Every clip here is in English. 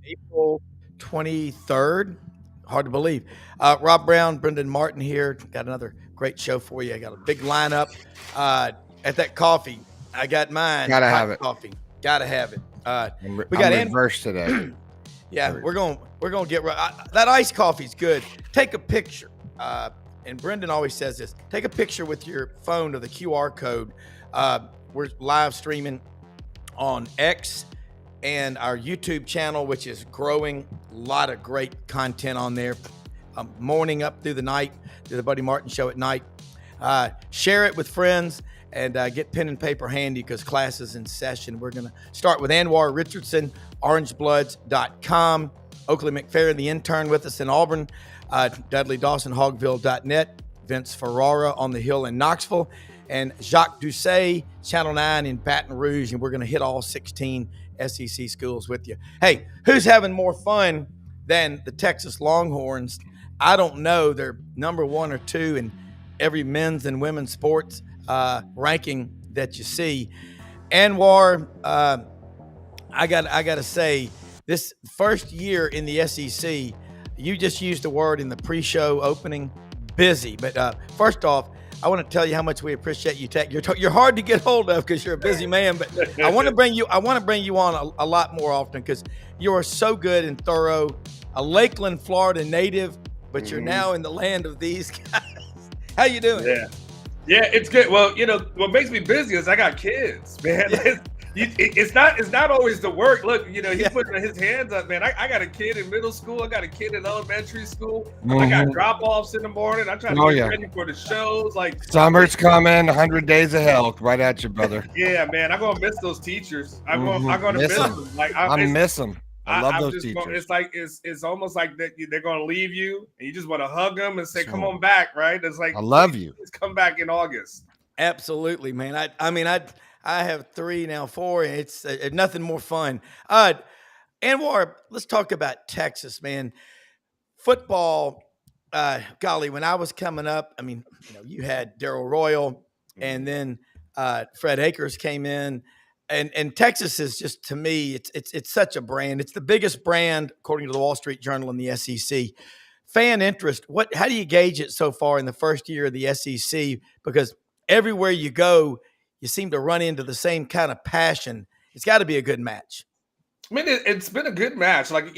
April 23rd. Hard to believe. Rob Brown, Brendan Martin here. Got another great show for you. I got a big lineup. At that coffee, I got mine. Gotta hot have it. coffee. Gotta have it. We I'm got reversed today. Yeah, we're going to get that iced coffee's good. Take a picture. And Brendan always says this: take a picture with your phone of the QR code. We're live streaming on X and our YouTube channel, which is growing. A lot of great content on there. Morning up through the night, do the Buddy Martin Show at night. Share it with friends and get pen and paper handy because class is in session. We're going to start with Anwar Richardson, orangebloods.com. Oakley McFerrin, the intern with us in Auburn. Dudley Dawson, hogville.net. Vince Ferrara on the Hill in Knoxville. And Jacques Doucet, Channel 9 in Baton Rouge. And we're going to hit all 16 SEC schools with you. Hey, who's having more fun than the Texas Longhorns? I don't know. They're number 1 or 2 in every men's and women's sports ranking that you see. Anwar, I got to say, this first year in the SEC, you just used the word in the pre-show opening, busy. But first off, I want to tell you how much we appreciate you. You're hard to get hold of because you're a busy man, but I want to bring you on a lot more often because you are so good and thorough. A Lakeland, Florida native, but you're now in the land of these guys. How you doing? Yeah, it's good. Well, what makes me busy is I got kids, man. Yeah. It's not always the work. Look, he's putting his hands up, man. I got a kid in middle school. I got a kid in elementary school. I got drop-offs in the morning. I'm trying to get ready for the shows. Like summer's coming, 100 days of hell right at you, brother. Yeah, man. I'm gonna miss those teachers. I'm gonna miss them. Like I miss them. I love those teachers. It's like it's almost like that they're gonna leave you, and you just want to hug them and say, "Come on back," right? It's like I love you. Just come back in August. Absolutely, man. I have 3 now, 4, and it's nothing more fun. Anwar, let's talk about Texas, man. Football, golly, when I was coming up, you had Darryl Royal, and then Fred Akers came in, and Texas is just, to me, it's such a brand. It's the biggest brand, according to the Wall Street Journal, in the SEC. Fan interest, how do you gauge it so far in the first year of the SEC? Because everywhere you go, you seem to run into the same kind of passion. It's got to be a good match. I mean, it's been a good match. Like, I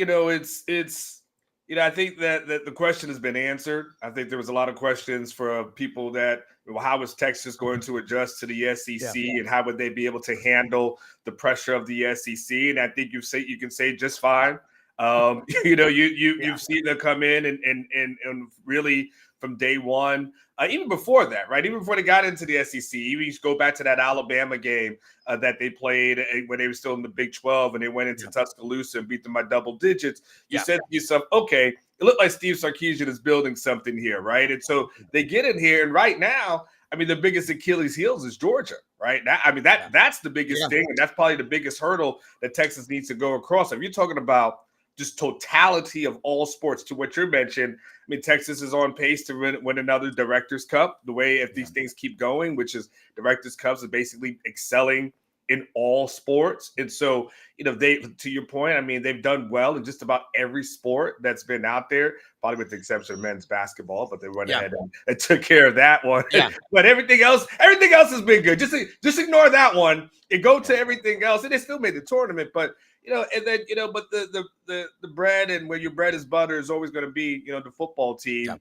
think that the question has been answered. I think there was a lot of questions for people that, how is Texas going to adjust to the SEC and how would they be able to handle the pressure of the SEC? And I think you can say just fine. You've seen them come in and really from day one, even before that, right? Even before they got into the SEC, even you go back to that Alabama game that they played when they were still in the Big 12 and they went into Tuscaloosa and beat them by double digits. You said to yourself, okay, it looked like Steve Sarkisian is building something here, right? And so they get in here, and right now, the biggest Achilles heels is Georgia, right? That's the biggest thing, and that's probably the biggest hurdle that Texas needs to go across. If you're talking about just totality of all sports, to what you mentioned, Texas is on pace to win another Directors Cup. The way if these things keep going, which is Directors Cups, is basically excelling in all sports. And so, they, to your point, they've done well in just about every sport that's been out there, probably with the exception of men's basketball, but they went ahead and took care of that one. Yeah. But everything else has been good. Just ignore that one and go to everything else. And they still made the tournament, but and then, but the bread and where your bread is butter is always going to be, the football team,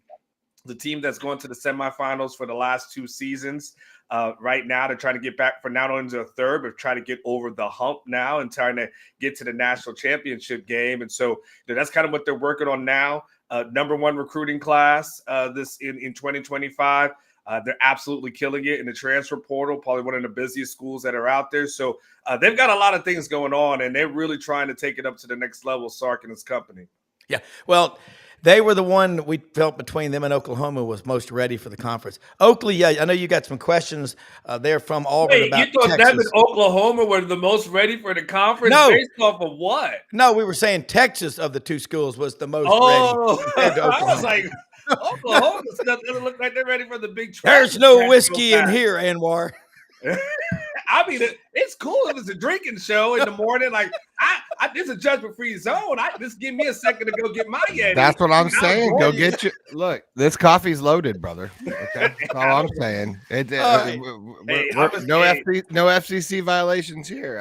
the team that's going to the semifinals for the last 2 seasons. Right now, they're trying to get back for not only the third, but trying to get over the hump now and trying to get to the national championship game. And so that's kind of what they're working on now. Number 1 recruiting class this in 2025. They're absolutely killing it in the transfer portal, probably one of the busiest schools that are out there. So they've got a lot of things going on, and they're really trying to take it up to the next level, Sark and his company. Yeah, well, they were the one we felt between them and Oklahoma was most ready for the conference. Oakley, I know you got some questions there from Auburn about you thought Texas. Them and Oklahoma were the most ready for the conference? No. Based off of what? No, we were saying Texas of the 2 schools was the most ready. I was like – Oklahoma doesn't look like they're ready for the big. There's no whiskey in here, Anwar. It's cool if it's a drinking show in the morning. Like This is a judgment-free zone. Just give me a second to go get my Yeti. That's what I'm saying. Go get you. Look, this coffee's loaded, brother. Okay, that's all I'm saying. No FCC violations here.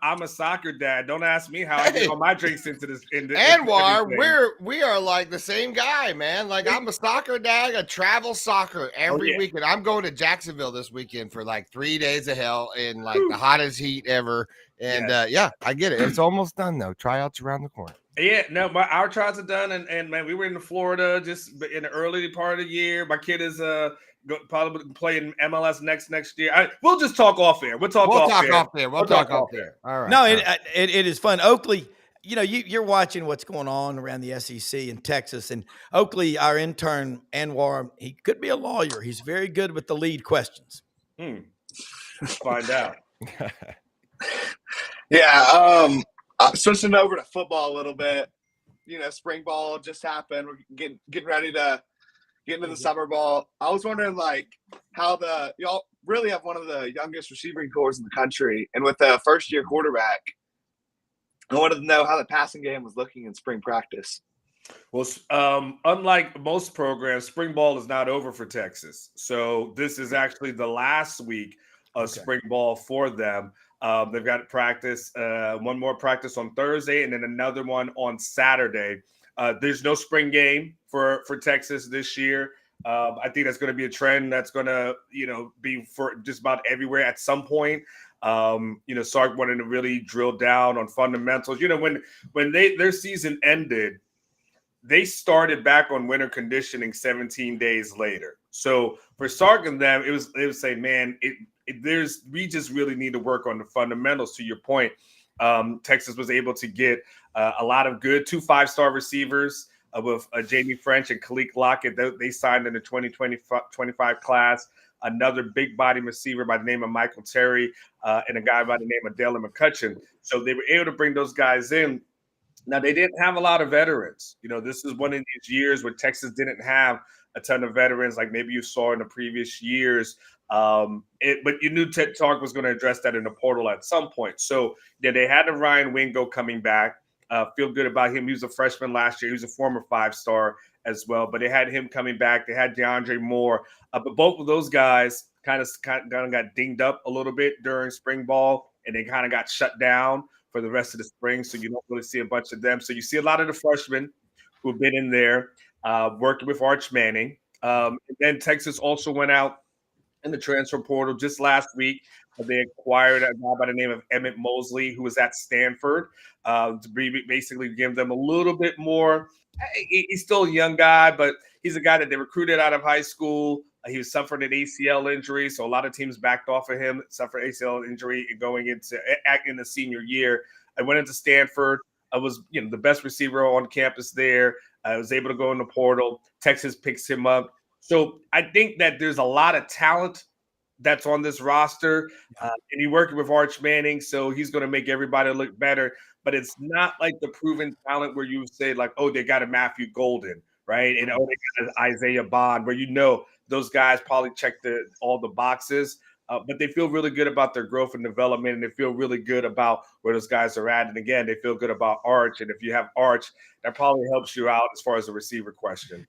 I'm a soccer dad. Don't ask me how I get all my drinks into this. Anwar, we are like the same guy, man. Like I'm a soccer dad. I travel soccer every weekend. I'm going to Jacksonville this weekend for like 3 days of hell in like the hottest heat ever. And I get it. It's almost done though. Tryouts around the corner. Yeah, no, our tryouts are done, and man, we were in Florida just in the early part of the year. My kid is probably playing MLS next year. We'll just talk off air. We'll talk off there. We'll talk off there. All right. No, it is fun. Oakley, you're watching what's going on around the SEC in Texas, and Oakley, our intern Anwar, he could be a lawyer. He's very good with the lead questions. Let's find out. Yeah, switching over to football a little bit. Spring ball just happened. We're getting ready to get into the summer ball. I was wondering, like, how y'all really have one of the youngest receiving corps in the country, and with a first-year quarterback, I wanted to know how the passing game was looking in spring practice. Well, unlike most programs, spring ball is not over for Texas. So this is actually the last week of spring ball for them. They've got practice, one more practice on Thursday, and then another one on Saturday. There's no spring game for Texas this year. I think that's going to be a trend that's going to, be for just about everywhere at some point. Sark wanted to really drill down on fundamentals. When their season ended, they started back on winter conditioning 17 days later. So for Sark and them, it was saying, man, we just really need to work on the fundamentals. To your point, Texas was able to get a lot of good 2 5-star receivers with Jamie French and Khalil Lockett. They signed in the 2025 class. Another big body receiver by the name of Michael Terry and a guy by the name of Dale McCutcheon. So they were able to bring those guys in. Now, they didn't have a lot of veterans. This is one of these years where Texas didn't have a ton of veterans like maybe you saw in the previous years. But you knew Ted Tark was going to address that in the portal at some point. So they had Ryan Wingo coming back. Feel good about him. He was a freshman last year. He was a former 5-star as well. But they had him coming back. They had DeAndre Moore. But both of those guys kind of got dinged up a little bit during spring ball, and they kind of got shut down for the rest of the spring. So you don't really see a bunch of them. So you see a lot of the freshmen who've been in there working with Arch Manning. And then Texas also went out in the transfer portal just last week. They acquired a guy by the name of Emmett Mosley, who was at Stanford, to basically give them a little bit more. He's still a young guy, but he's a guy that they recruited out of high school. He was suffering an ACL injury, so a lot of teams backed off of him, suffered ACL injury going into in the senior year. I went into Stanford. I was the best receiver on campus there. I was able to go in the portal. Texas picks him up. So I think that there's a lot of talent that's on this roster, and he's working with Arch Manning, so he's going to make everybody look better. But it's not like the proven talent where you say like, oh, they got a Matthew Golden, right? And oh, they got an Isaiah Bond, where those guys probably check all the boxes. But they feel really good about their growth and development, and they feel really good about where those guys are at. And again, they feel good about Arch. And if you have Arch, that probably helps you out as far as the receiver question.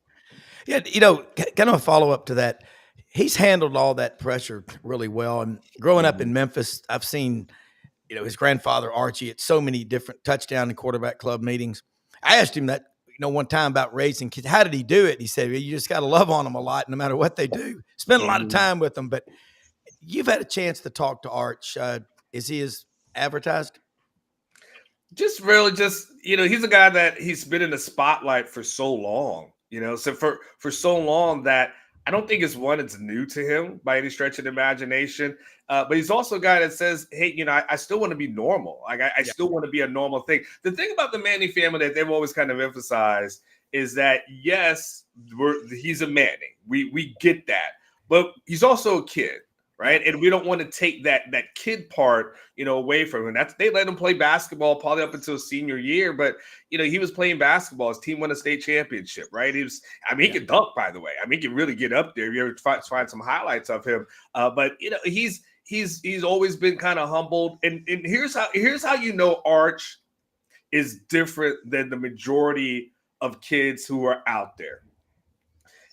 Yeah, kind of a follow-up to that. He's handled all that pressure really well. And growing up in Memphis, I've seen, his grandfather, Archie, at so many different touchdown and quarterback club meetings. I asked him that, one time about raising kids. How did he do it? He said, you just got to love on them a lot, no matter what they do. Spend a lot of time with them. But you've had a chance to talk to Arch. Is he as advertised? He's a guy that he's been in the spotlight for so long, so for so long that I don't think it's new to him by any stretch of the imagination. But he's also a guy that says, hey, I still want to be normal. Like I still want to be a normal thing. The thing about the Manning family that they've always kind of emphasized is that, yes, he's a Manning. We get that. But he's also a kid, right? And we don't want to take that kid part, away from him. They let him play basketball probably up until senior year, but he was playing basketball. His team won a state championship, right? He can dunk, by the way. He can really get up there. If you ever find some highlights of him, but he's always been kind of humbled. And here's how you know Arch is different than the majority of kids who are out there.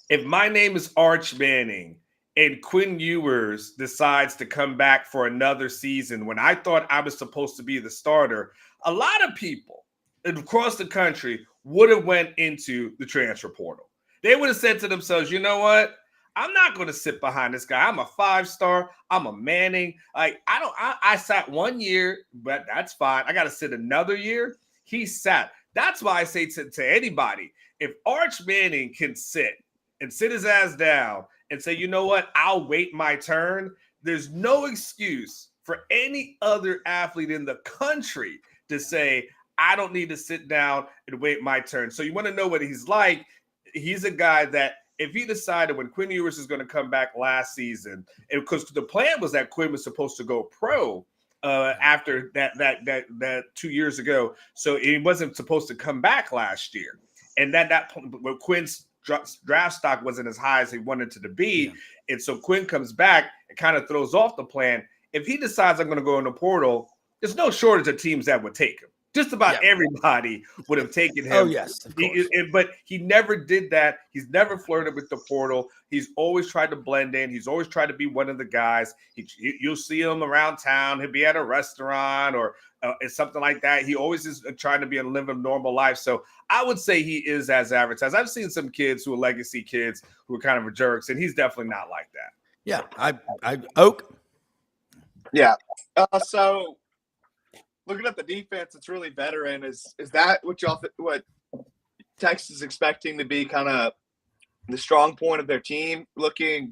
If my name is Arch Manning and Quinn Ewers decides to come back for another season when I thought I was supposed to be the starter, a lot of people across the country would have went into the transfer portal. They would have said to themselves, you know what? I'm not going to sit behind this guy. I'm a 5-star. I'm a Manning. I sat 1 year, but that's fine. I got to sit another year. He sat. That's why I say to anybody, if Arch Manning can sit his ass down and say, you know what, I'll wait my turn, there's no excuse for any other athlete in the country to say, I don't need to sit down and wait my turn. So you want to know what he's like. He's a guy that if he decided when Quinn Ewers is going to come back last season, because the plan was that Quinn was supposed to go pro after that 2 years ago. So he wasn't supposed to come back last year. And that when Quinn's draft stock wasn't as high as he wanted it to be. Yeah. And so Quinn comes back and kind of throws off the plan. If he decides I'm going to go in the portal, there's no shortage of teams that would take him. Just about everybody would have taken him. Oh, yes, of course. But he never did that. He's never flirted with the portal. He's always tried to blend in. He's always tried to be one of the guys. You'll see him around town. He'll be at a restaurant or something like that. He always is trying to be a live a normal life. So I would say he is as advertised. I've seen some kids who are legacy kids who are kind of jerks, and he's definitely not like that. Yeah, I Oak. Yeah. So looking at the defense, it's really veteran. Is that what Texas is expecting to be kind of the strong point of their team? Looking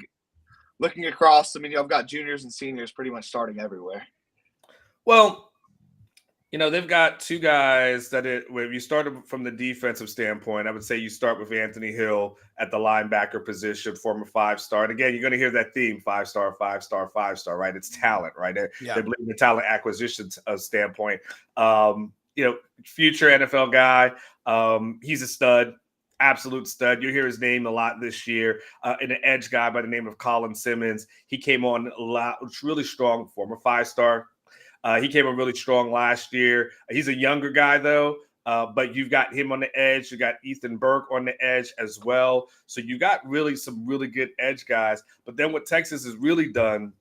across, I mean, you've got juniors and seniors pretty much starting everywhere. Well, they've got two guys that when you start from the defensive standpoint, I would say you start with Anthony Hill at the linebacker position, former 5-star. And again, you're going to hear that theme, 5-star, 5-star, 5-star, right? It's talent, right? They believe in the talent acquisition standpoint. Future NFL guy. He's a stud, absolute stud. You'll hear his name a lot this year. And an edge guy by the name of Colin Simmons. He came on a lot, really strong, former 5-star. He came in really strong last year. He's a younger guy, though, but you've got him on the edge. You got Ethan Burke on the edge as well. So you got really some really good edge guys. But then what Texas has really done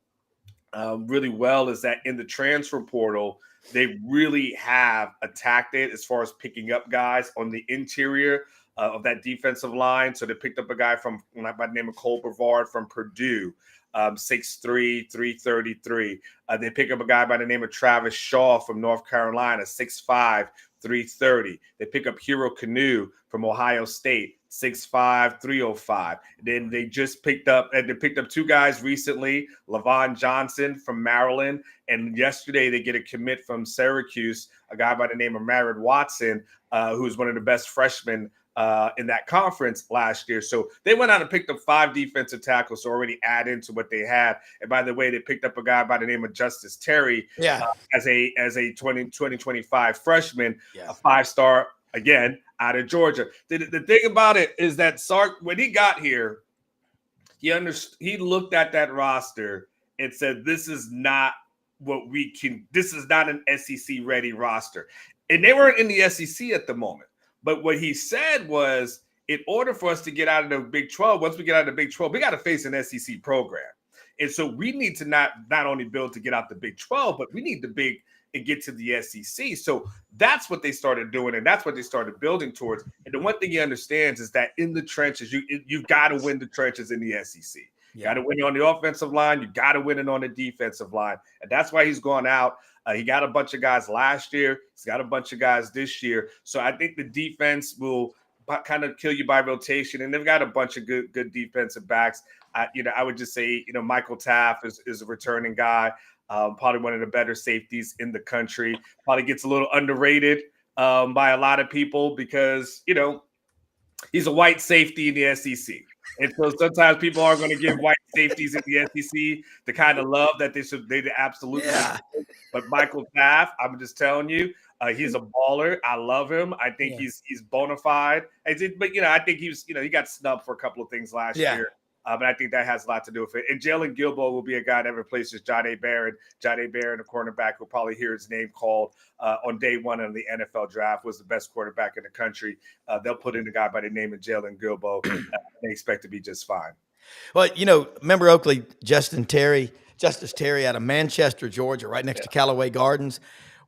really well is that in the transfer portal, they really have attacked it as far as picking up guys on the interior of that defensive line. So they picked up a guy by the name of Cole Brevard from Purdue. 6'3", 333. They pick up a guy by the name of Travis Shaw from North Carolina, 6'5", 330. They pick up Hero Canoe from Ohio State, 6'5", 305. Then they picked up two guys recently, Lavon Johnson from Maryland, and yesterday they get a commit from Syracuse, a guy by the name of Merritt Watson, who is one of the best freshmen in that conference last year. So they went out and picked up 5 defensive tackles to already add into what they had. And by the way, they picked up a guy by the name of Justice Terry as a 2025 freshman, a 5-star, again, out of Georgia. The thing about it is that Sark, when he got here, he looked at that roster and said, this is not an SEC ready roster. And they weren't in the SEC at the moment. But what he said was, in order for us to get out of the Big 12, once we get out of the Big 12, we got to face an SEC program. And so we need to not only build to get out the Big 12, but we need to and get to the SEC. So that's what they started doing, and that's what they started building towards. And the one thing he understands is that in the trenches, you've got to win the trenches in the SEC. You got to win it on the offensive line. You got to win it on the defensive line. And that's why he's gone out. He got a bunch of guys last year. He's got a bunch of guys this year. So I think the defense will kind of kill you by rotation. And they've got a bunch of good defensive backs. I would just say, Michael Taft is a returning guy, probably one of the better safeties in the country. Probably gets a little underrated by a lot of people because, he's a white safety in the SEC. And so sometimes people are going to give white safeties in the SEC the kind of love that they absolutely. Yeah. But Michael Taft, I'm just telling you, he's a baller. I love him. I think he's bona fide. But I think he got snubbed for a couple of things last year. But I think that has a lot to do with it. And Jalen Gilbo will be a guy that replaces John A. Barron. John A. Barron, the cornerback, will probably hear his name called on day one of the NFL draft, was the best quarterback in the country. They'll put in a guy by the name of Jalen Gilbo. They expect to be just fine. Well, remember Oakley, Justice Terry out of Manchester, Georgia, right next to Callaway Gardens.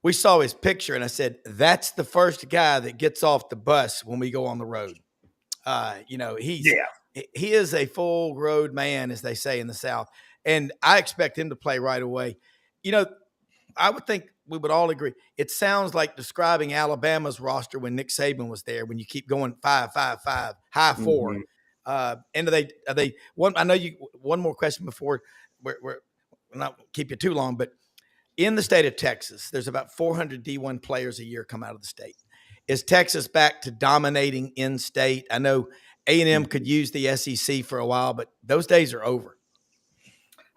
We saw his picture, and I said, that's the first guy that gets off the bus when we go on the road. He is a full road man, as they say in the South, and I expect him to play right away. I would think we would all agree. It sounds like describing Alabama's roster when Nick Saban was there, when you keep going 5-5-5, high four. And are they one? I know you. One more question before we're not keep you too long, but in the state of Texas, there's about 400 D1 players a year come out of the state. Is Texas back to dominating in state? I know A&M could use the SEC for a while, but those days are over.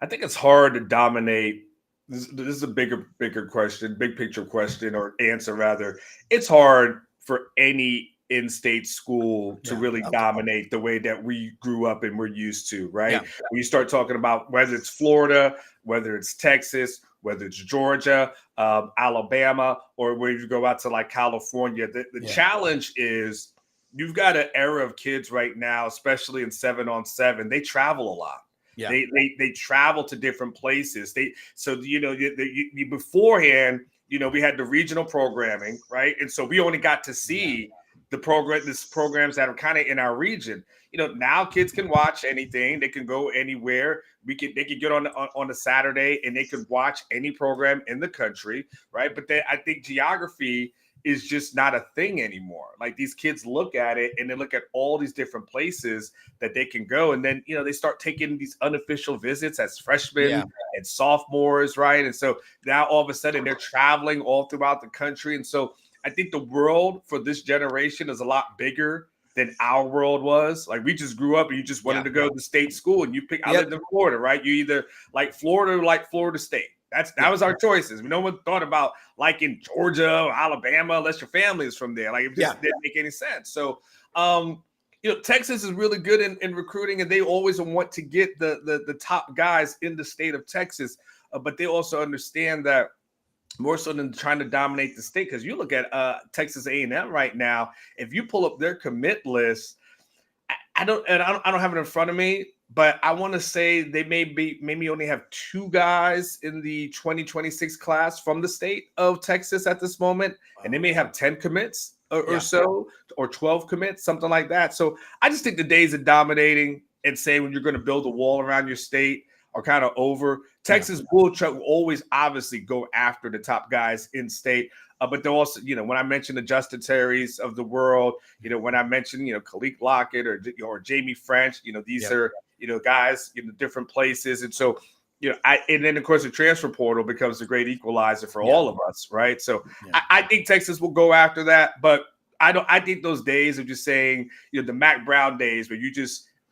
I think it's hard to dominate. This is a bigger question, big picture question or answer rather. It's hard for any in-state school to really dominate the way that we grew up and we're used to, right? Yeah. When you start talking about whether it's Florida, whether it's Texas, whether it's Georgia, Alabama, or where you go out to like California, the challenge is you've got an era of kids right now, especially in 7-on-7, they travel a lot. Yeah. They travel to different places. Beforehand, we had the regional programming, right? And so we only got to see the programs that are kind of in our region. Now kids can watch anything. They can go anywhere. They can get on a Saturday and they can watch any program in the country, right? But I think geography is just not a thing anymore. Like these kids look at it and they look at all these different places that they can go. And then, they start taking these unofficial visits as freshmen and sophomores, right? And so now all of a sudden they're traveling all throughout the country. And so I think the world for this generation is a lot bigger than our world was. Like we just grew up and you just wanted to go to state school and you pick, I lived in Florida, right? You either like Florida or like Florida State. That was our choices. No one thought about liking Georgia or Alabama unless your family is from there. Like it just didn't make any sense. So, Texas is really good in recruiting, and they always want to get the top guys in the state of Texas. But they also understand that more so than trying to dominate the state, because you look at Texas A&M right now. If you pull up their commit list, I don't have it in front of me. But I want to say they maybe only have 2 guys in the 2026 class from the state of Texas at this moment. And they may have 10 commits or so, or 12 commits, something like that. So I just think the days of dominating and saying when you're going to build a wall around your state are kind of over. Texas will always obviously go after the top guys in state. But they'll also, when I mention the Justin Terrys of the world, when I mention, Khalid Lockett or Jamie French, these are, guys in different places. And so, and then of course the transfer portal becomes a great equalizer for all of us. Right. So I think Texas will go after that, but I think those days of just saying, the Mac Brown days where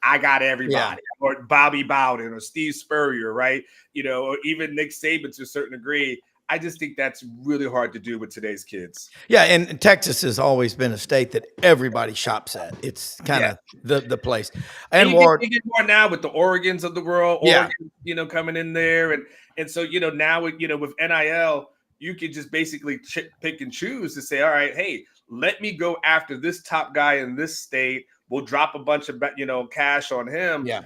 I got everybody, or Bobby Bowden or Steve Spurrier, right? Or even Nick Saban to a certain degree. I just think that's really hard to do with today's kids. Yeah, and Texas has always been a state that everybody shops at. It's kind of the place. And you get more now with the Oregons of the world, Oregon, coming in there. And so, now with NIL, you can just basically pick and choose to say, all right, hey, let me go after this top guy in this state. We'll drop a bunch of, cash on him. Yeah.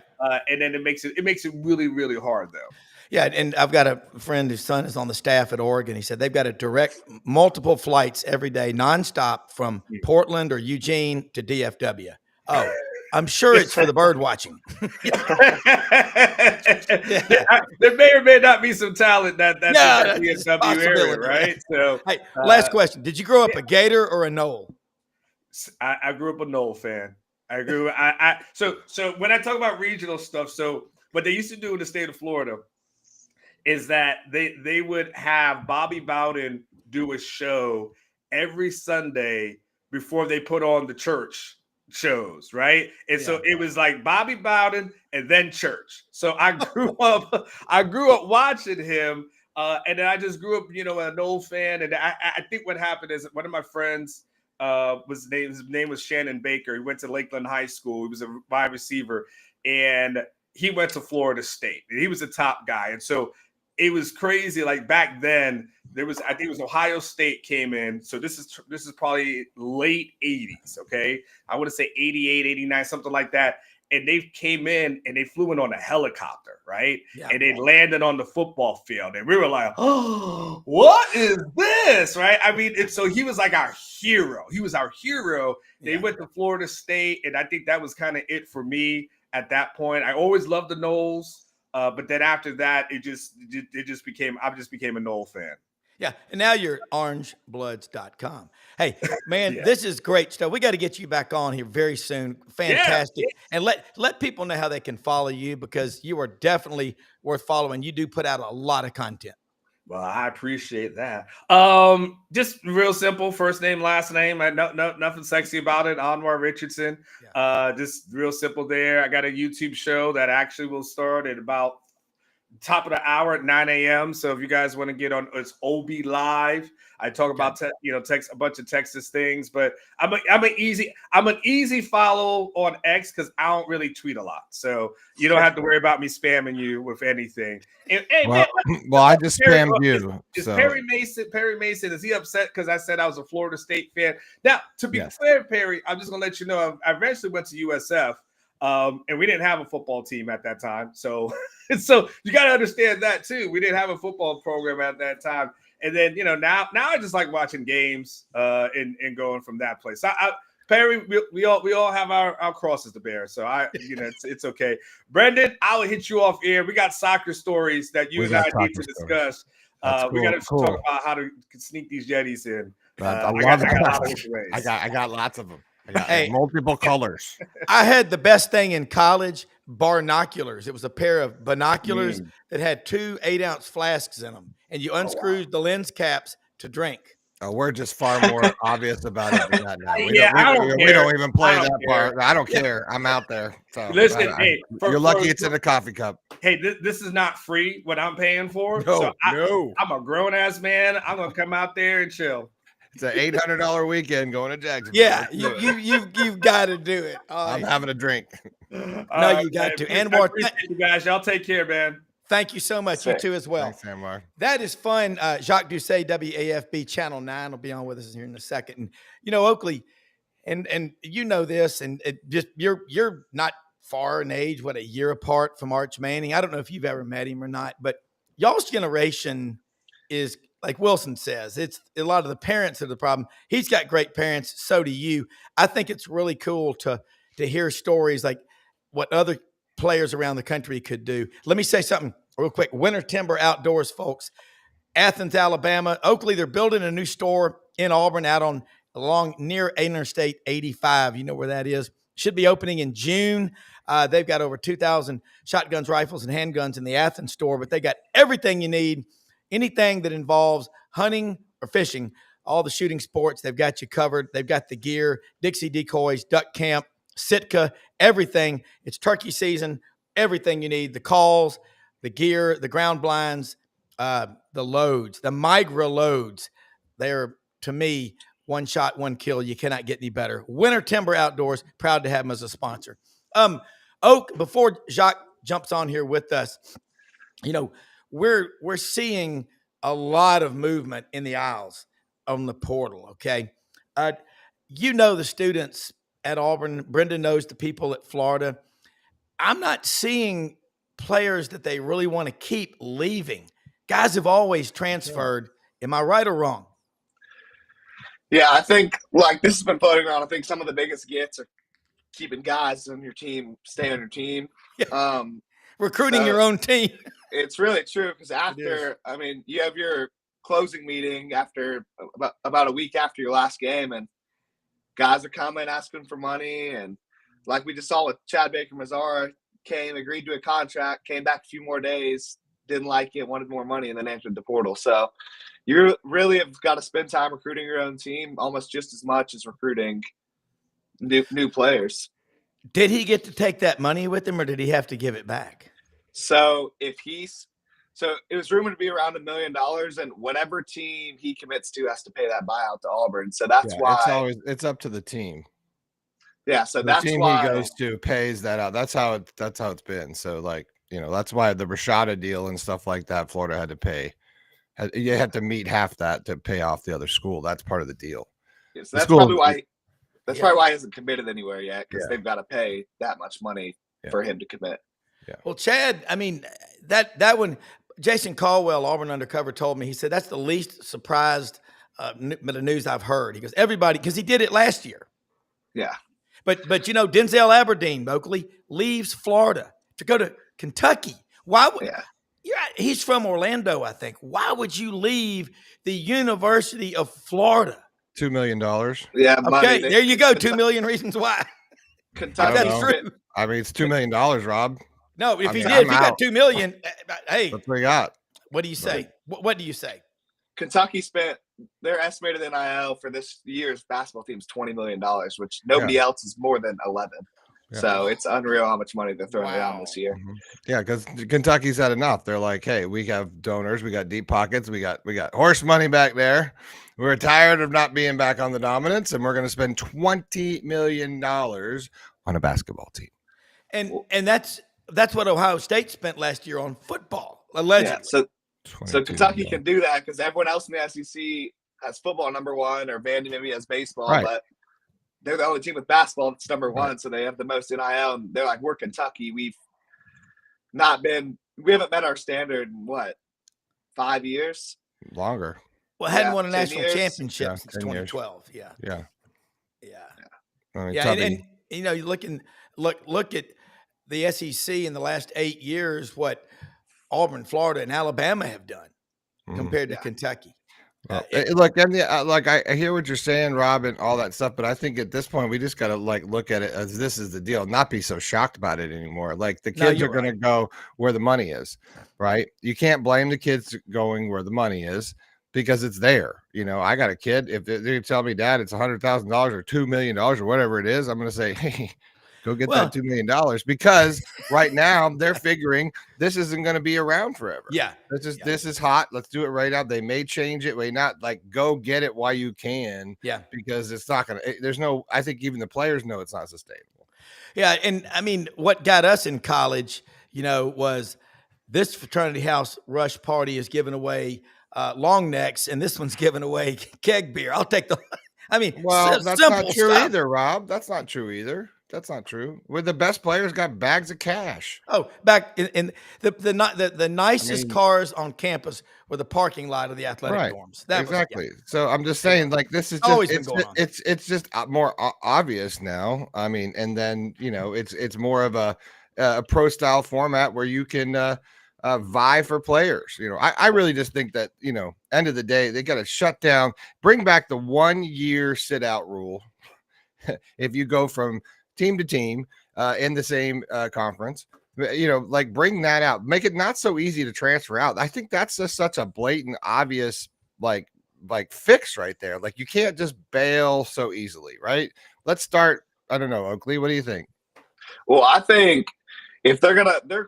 And then it makes it really, really hard though. Yeah, and I've got a friend whose son is on the staff at Oregon. He said they've got to direct multiple flights every day, nonstop, from Portland or Eugene to DFW. Oh, I'm sure it's for the bird watching. There may or may not be some talent that's in the DFW area, right? So, hey, last question: did you grow up a Gator or a Knoll? I grew up a Knoll fan. So when I talk about regional stuff, so what they used to do in the state of Florida is that they would have Bobby Bowden do a show every Sunday before they put on the church shows, right? And so it was like Bobby Bowden and then church. So I grew up watching him, and then I just grew up, an old fan. And I think what happened is one of my friends his name was Shannon Baker. He went to Lakeland High School. He was a wide receiver, and he went to Florida State. And he was a top guy, and so it was crazy. Like back then, I think it was Ohio State came in. So this is probably late 80s. Okay, I want to say 88, 89, something like that. And they came in and they flew in on a helicopter, right? Yeah. And they landed on the football field. And we were like, oh, what is this, right? I mean, so he was like our hero. He was our hero. They went to Florida State, and I think that was kind of it for me at that point. I always loved the Noles, but then after that, I just became a Nole fan. Yeah, and now you're orangebloods.com. Hey, man, This is great stuff. We got to get you back on here very soon. Fantastic. Yeah. And let people know how they can follow you, because you are definitely worth following. You do put out a lot of content. Well, I appreciate that. Just real simple, first name, last name. Nothing sexy about it. Anwar Richardson. Yeah. Just real simple there. I got a YouTube show that actually will start at about top of the hour at 9 a.m. So if you guys want to get on, it's OB Live. I talk about a bunch of Texas things, but I'm an easy follow on X because I don't really tweet a lot, so you don't have to worry about me spamming you with anything. Well, I just spammed you. Is Perry Mason? Is he upset because I said I was a Florida State fan? Now, to be fair, Perry, I'm just gonna let you know I eventually went to USF. And we didn't have a football team at that time. So you got to understand that too. We didn't have a football program at that time. And then, now I just like watching games and going from that place. Perry, we all have our crosses to bear. So it's okay. Brendan, I'll hit you off air. We got soccer stories that you and I need to discuss. We got to talk about how to sneak these Yetis in. I got lots of them. I got multiple colors. I had the best thing in college, barnoculars. It was a pair of binoculars that had 2 8-ounce flasks in them, and you unscrewed the lens caps to drink. Oh, we're just far more obvious about it than that now. We don't even play that part. I don't care. I'm out there. So listen, you're lucky it's in a coffee cup. Hey, this is not free what I'm paying for. No. I'm a grown ass man. I'm gonna come out there and chill. It's an $800 weekend going to Jacksonville. Yeah, you've got to do it. I'm having a drink. No, you got to. Anwar, you guys, y'all take care, man. Thank you so much. You too as well. Thanks, Anwar. That is fun. Jacques Doucet, WAFB Channel 9 will be on with us here in a second. And Oakley, and you know this, and you're not far in age, a year apart from Arch Manning. I don't know if you've ever met him or not, but y'all's generation is, like Wilson says, it's a lot of the parents are the problem. He's got great parents. So do you. I think it's really cool to hear stories like what other players around the country could do. Let me say something real quick. Winter Timber Outdoors, folks. Athens, Alabama. Oakley, they're building a new store in Auburn out along near Interstate 85. You know where that is. Should be opening in June. They've got over 2,000 shotguns, rifles, and handguns in the Athens store, but they got everything you need. Anything that involves hunting or fishing, all the shooting sports, they've got you covered. They've got the gear, Dixie decoys, duck camp, Sitka, everything. It's turkey season, everything you need, the calls, the gear, the ground blinds, the loads, the Migra loads. They're, to me, one shot, one kill. You cannot get any better. Winter Timber Outdoors, proud to have them as a sponsor. Oak, before Jacques jumps on here with us, we're seeing a lot of movement in the aisles on the portal, okay? The students at Auburn. Brendan knows the people at Florida. I'm not seeing players that they really want to keep leaving. Guys have always transferred. Am I right or wrong? Yeah, I think, this has been floating around. I think some of the biggest gets are keeping guys on your team, stay on your team. Yeah. Recruiting your own team. It's really true because you have your closing meeting after about a week after your last game, and guys are coming asking for money. And like we just saw with Chad Baker-Mazara, came, agreed to a contract, came back a few more days, didn't like it, wanted more money, and then entered the portal. So you really have got to spend time recruiting your own team almost just as much as recruiting new players. Did he get to take that money with him, or did he have to give it back? So So it was rumored to be around $1 million, and whatever team he commits to has to pay that buyout to Auburn. So that's why it's up to the team. Yeah, so The that's team why he goes to pays that out. That's how it's been. So like, that's why the Rashada deal and stuff like that, Florida had to pay. You had to meet half that to pay off the other school. That's part of the deal. Yeah, so that's probably why. That's probably why he hasn't committed anywhere yet, because they've got to pay that much money for him to commit. Yeah. Well, Chad, I mean, that one, Jason Caldwell, Auburn Undercover, told me, he said that's the least surprised bit of news I've heard. He goes, everybody, because he did it last year. Yeah. But Denzel Aberdeen, Oakley, leaves Florida to go to Kentucky. Why would he's from Orlando, I think. Why would you leave the University of Florida? $2 million. Yeah. Okay, there you go. 2 million reasons why. Kentucky. That's true. I mean, it's $2 million, Rob. No, if he got 2 million, hey, that's what he got. What do you say? Right. What do you say? Kentucky spent their estimated NIL for this year's basketball team is $20 million, which nobody else is more than 11. Yeah. So it's unreal how much money they're throwing around this year. Mm-hmm. Yeah, because Kentucky's had enough. They're like, hey, we have donors, we got deep pockets, we got horse money back there. We're tired of not being back on the dominance, and we're going to spend $20 million on a basketball team. And that's what Ohio State spent last year on football, allegedly. Yeah, so Kentucky can do that because everyone else in the SEC has football number one, or Vandy maybe has baseball, but they're the only team with basketball that's number one, so they have the most NIL. And they're like, we're Kentucky. We haven't met our standard in 5 years? Longer. Well, hadn't won a national championship since 2012. Yeah. I mean, you look at the SEC in the last 8 years, what Auburn, Florida, and Alabama have done compared to Kentucky. Look, I hear what you're saying, Rob, and all that stuff, but I think at this point we just got to look at it as this is the deal, not be so shocked about it anymore. Like the kids are going to go where the money is, right? You can't blame the kids going where the money is because it's there. I got a kid. If they tell me, Dad, it's $100,000 or $2 million or whatever it is, I'm going to say, hey, go get that $2 million, because right now they're figuring this isn't going to be around forever. Yeah. This is hot. Let's do it right now. They may change it. May not, go get it while you can. Yeah. Because it's not going to, I think even the players know it's not sustainable. Yeah. And I mean, what got us in college, was this fraternity house rush party is giving away long necks, and this one's giving away keg beer. I'll take the, that's not true either, Rob. That's not true either. That's not true. Where the best players got bags of cash. Oh, back in the nicest cars on campus were the parking lot of the athletic dorms. Exactly. So I'm just saying, this is always just, been going on. It's just more obvious now. I mean, and then it's more of a pro style format where you can vie for players. I really just think that end of the day they got to shut down, bring back the 1 year sit out rule. If you go from team to team in the same conference, bring that out, make it not so easy to transfer out. I think that's just such a blatant, obvious, fix right there. You can't just bail so easily, right? Let's start. I don't know, Oakley, what do you think? Well, I think if they're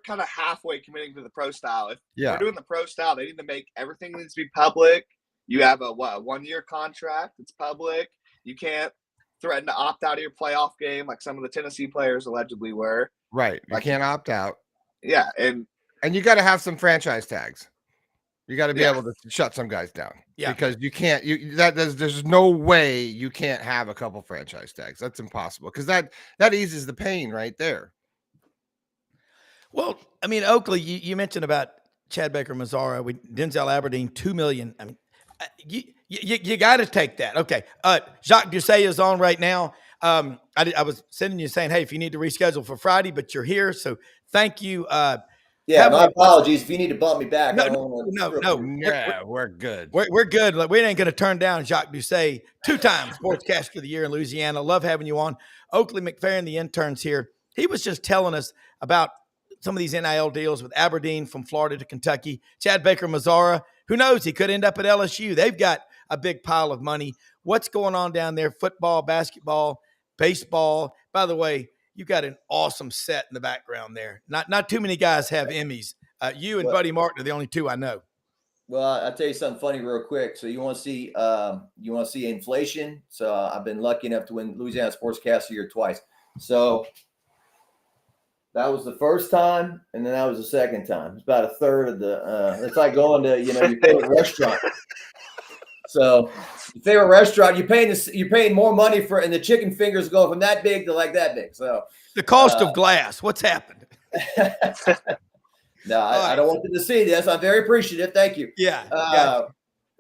kind of halfway committing to the pro style. If they're doing the pro style, they need to make everything needs to be public. You have a 1 year contract. It's public. You can't threaten to opt out of your playoff game like some of the Tennessee players allegedly were. Right. You can't opt out. Yeah. And you got to have some franchise tags. You got to be able to shut some guys down. Yeah. Because you can't, there's no way you can't have a couple franchise tags. That's impossible. Because that eases the pain right there. Well, I mean, Oakley, you mentioned about Chad Baker Mazzara with Denzel Aberdeen, $2 million. I mean, you got to take that. Okay. Jacques Doucet is on right now. I was sending you saying, hey, if you need to reschedule for Friday, but you're here. So thank you. My apologies. If you need to bump me back. No. We're good. We're good. We ain't going to turn down Jacques Doucet, 2-time Sportscaster of the Year in Louisiana. Love having you on. Oakley McFerrin, the intern's here. He was just telling us about some of these NIL deals with Aberdeen from Florida to Kentucky. Chad Baker Mazzara, who knows? He could end up at LSU. They've got a big pile of money. What's going on down there? Football, basketball, baseball. By the way, you got an awesome set in the background there. Not too many guys have Emmys You and Buddy Martin are the only two I know. Well, I'll tell you something funny real quick. So you want to see inflation? So I've been lucky enough to win Louisiana Sportscaster of the Year twice. So that was the first time, and then that was the second time. It's about a third of the. It's like going to your favorite restaurant. So your favorite restaurant, you're paying more money for, and the chicken fingers go from that big to like that big. So the cost of glass. What's happened? No, I don't want them to see this. I'm very appreciative. Thank you. Yeah.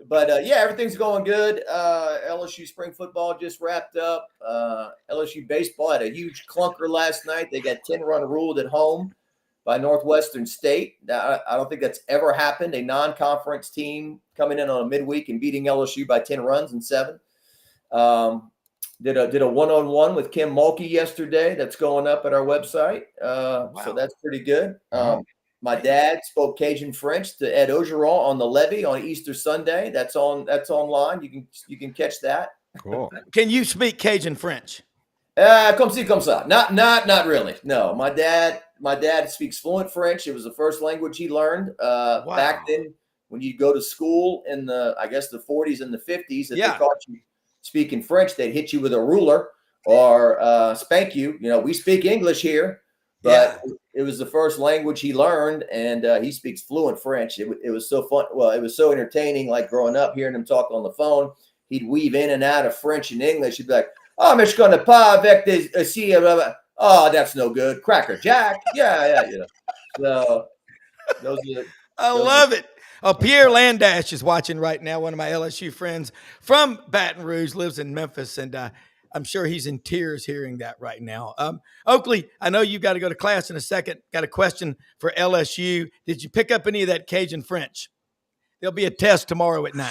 But everything's going good. LSU spring football just wrapped up. LSU baseball had a huge clunker last night. They got 10-run ruled at home by Northwestern State. Now, I don't think that's ever happened. A non-conference team coming in on a midweek and beating LSU by 10 runs in 7. Did a one-on-one with Kim Mulkey yesterday. That's going up at our website. Wow. So that's pretty good. My dad spoke Cajun French to Ed Ogeron on the levee on Easter Sunday. That's online. You can catch that. Cool. Can you speak Cajun French? Comme ci, comme ça. Not really. No, my dad speaks fluent French. It was the first language he learned. Back then, when you go to school in the 40s and the 50s, if they taught you speaking French, they'd hit you with a ruler or spank you. We speak English here. But it was the first language he learned, and he speaks fluent French. It was so fun. Well, it was so entertaining, like growing up, hearing him talk on the phone. He'd weave in and out of French and English. He'd be like, "Oh, mais je connais pas avec des ici." Oh, that's no good. Cracker Jack. Yeah. So I love it. Pierre Landash is watching right now. One of my LSU friends from Baton Rouge, lives in Memphis, and I'm sure he's in tears hearing that right now. Oakley, I know you got to go to class in a second. Got a question for LSU. Did you pick up any of that Cajun French? There'll be a test tomorrow at 9.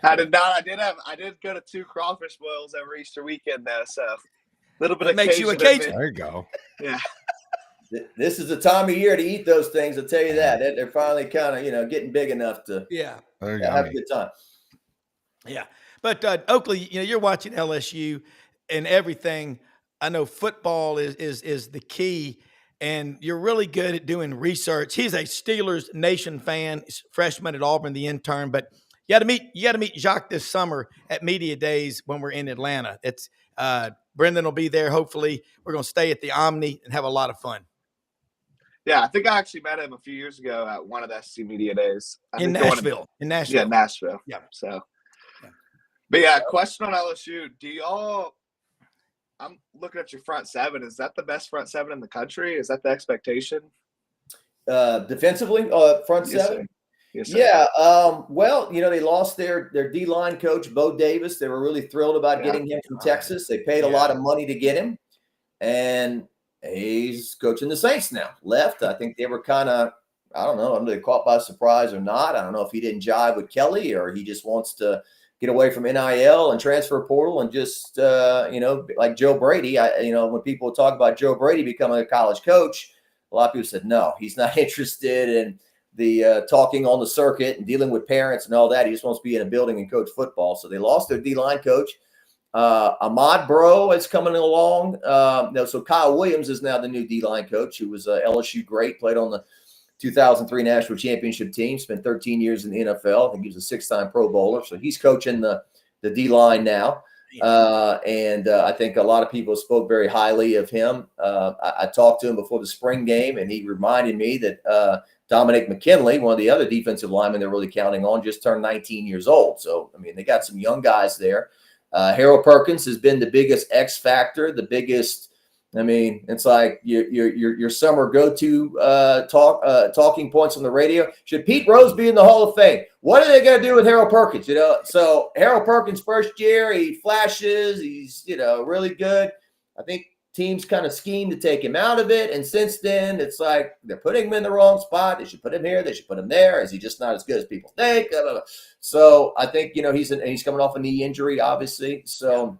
I did not. I did go to 2 crawfish boils over Easter weekend though, so a little bit it of makes Cajun you a Cajun. There you go. Yeah. This is the time of year to eat those things. I'll tell you that. They're finally kind of getting big enough to have a good time. Yeah. But Oakley, you're watching LSU and everything. I know football is the key, and you're really good at doing research. He's a Steelers Nation fan, freshman at Auburn, the intern. But you got to meet Jacques this summer at Media Days when we're in Atlanta. It's Brendan will be there. Hopefully, we're going to stay at the Omni and have a lot of fun. Yeah, I think I actually met him a few years ago at one of the SC Media Days in Nashville. Yeah, Nashville. Yeah. So. But question on LSU. I'm looking at your front 7. Is that the best front 7 in the country? Is that the expectation? Defensively, front 7? Yes, sir. Yeah. Well, they lost their D-line coach, Bo Davis. They were really thrilled about getting him from Texas. They paid a lot of money to get him. And he's coaching the Saints now. Left. I think they were kind of, I don't know, they caught by surprise or not. I don't know if he didn't jive with Kelly or he just wants to get away from NIL and transfer portal and just, like Joe Brady. When people talk about Joe Brady becoming a college coach, a lot of people said, no, he's not interested in the talking on the circuit and dealing with parents and all that. He just wants to be in a building and coach football. So they lost their D-line coach. Ahmad Bro is coming along. So Kyle Williams is now the new D-line coach, who was a LSU great, played on the 2003 National Championship team, spent 13 years in the NFL. I think he was a 6-time Pro Bowler. So he's coaching the D-line now. And I think a lot of people spoke very highly of him. I talked to him before the spring game, and he reminded me that Dominic McKinley, one of the other defensive linemen they're really counting on, just turned 19 years old. So, they got some young guys there. Harold Perkins has been the biggest X factor, the biggest. It's like your summer go-to talking points on the radio. Should Pete Rose be in the Hall of Fame? What are they going to do with Harold Perkins? So Harold Perkins' first year, he flashes. He's really good. I think teams kind of scheme to take him out of it, and since then, it's like they're putting him in the wrong spot. They should put him here. They should put him there. Is he just not as good as people think? So I think he's coming off a knee injury, obviously. So,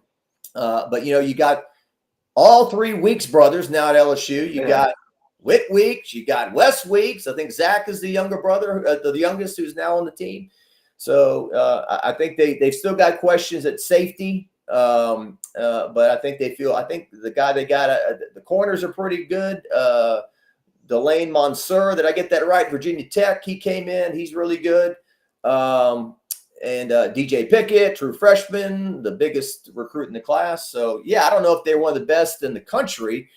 but you got all 3 Weeks brothers now at LSU. You got Whit Weeks, you got Wes Weeks. I think Zach is the younger brother, the youngest who's now on the team. So I think they've still got questions at safety. But I think the guy they got, the corners are pretty good. Delane Monsieur. Did I get that right? Virginia Tech. He came in. He's really good. And DJ Pickett, true freshman, the biggest recruit in the class. So, yeah, I don't know if they're one of the best in the country,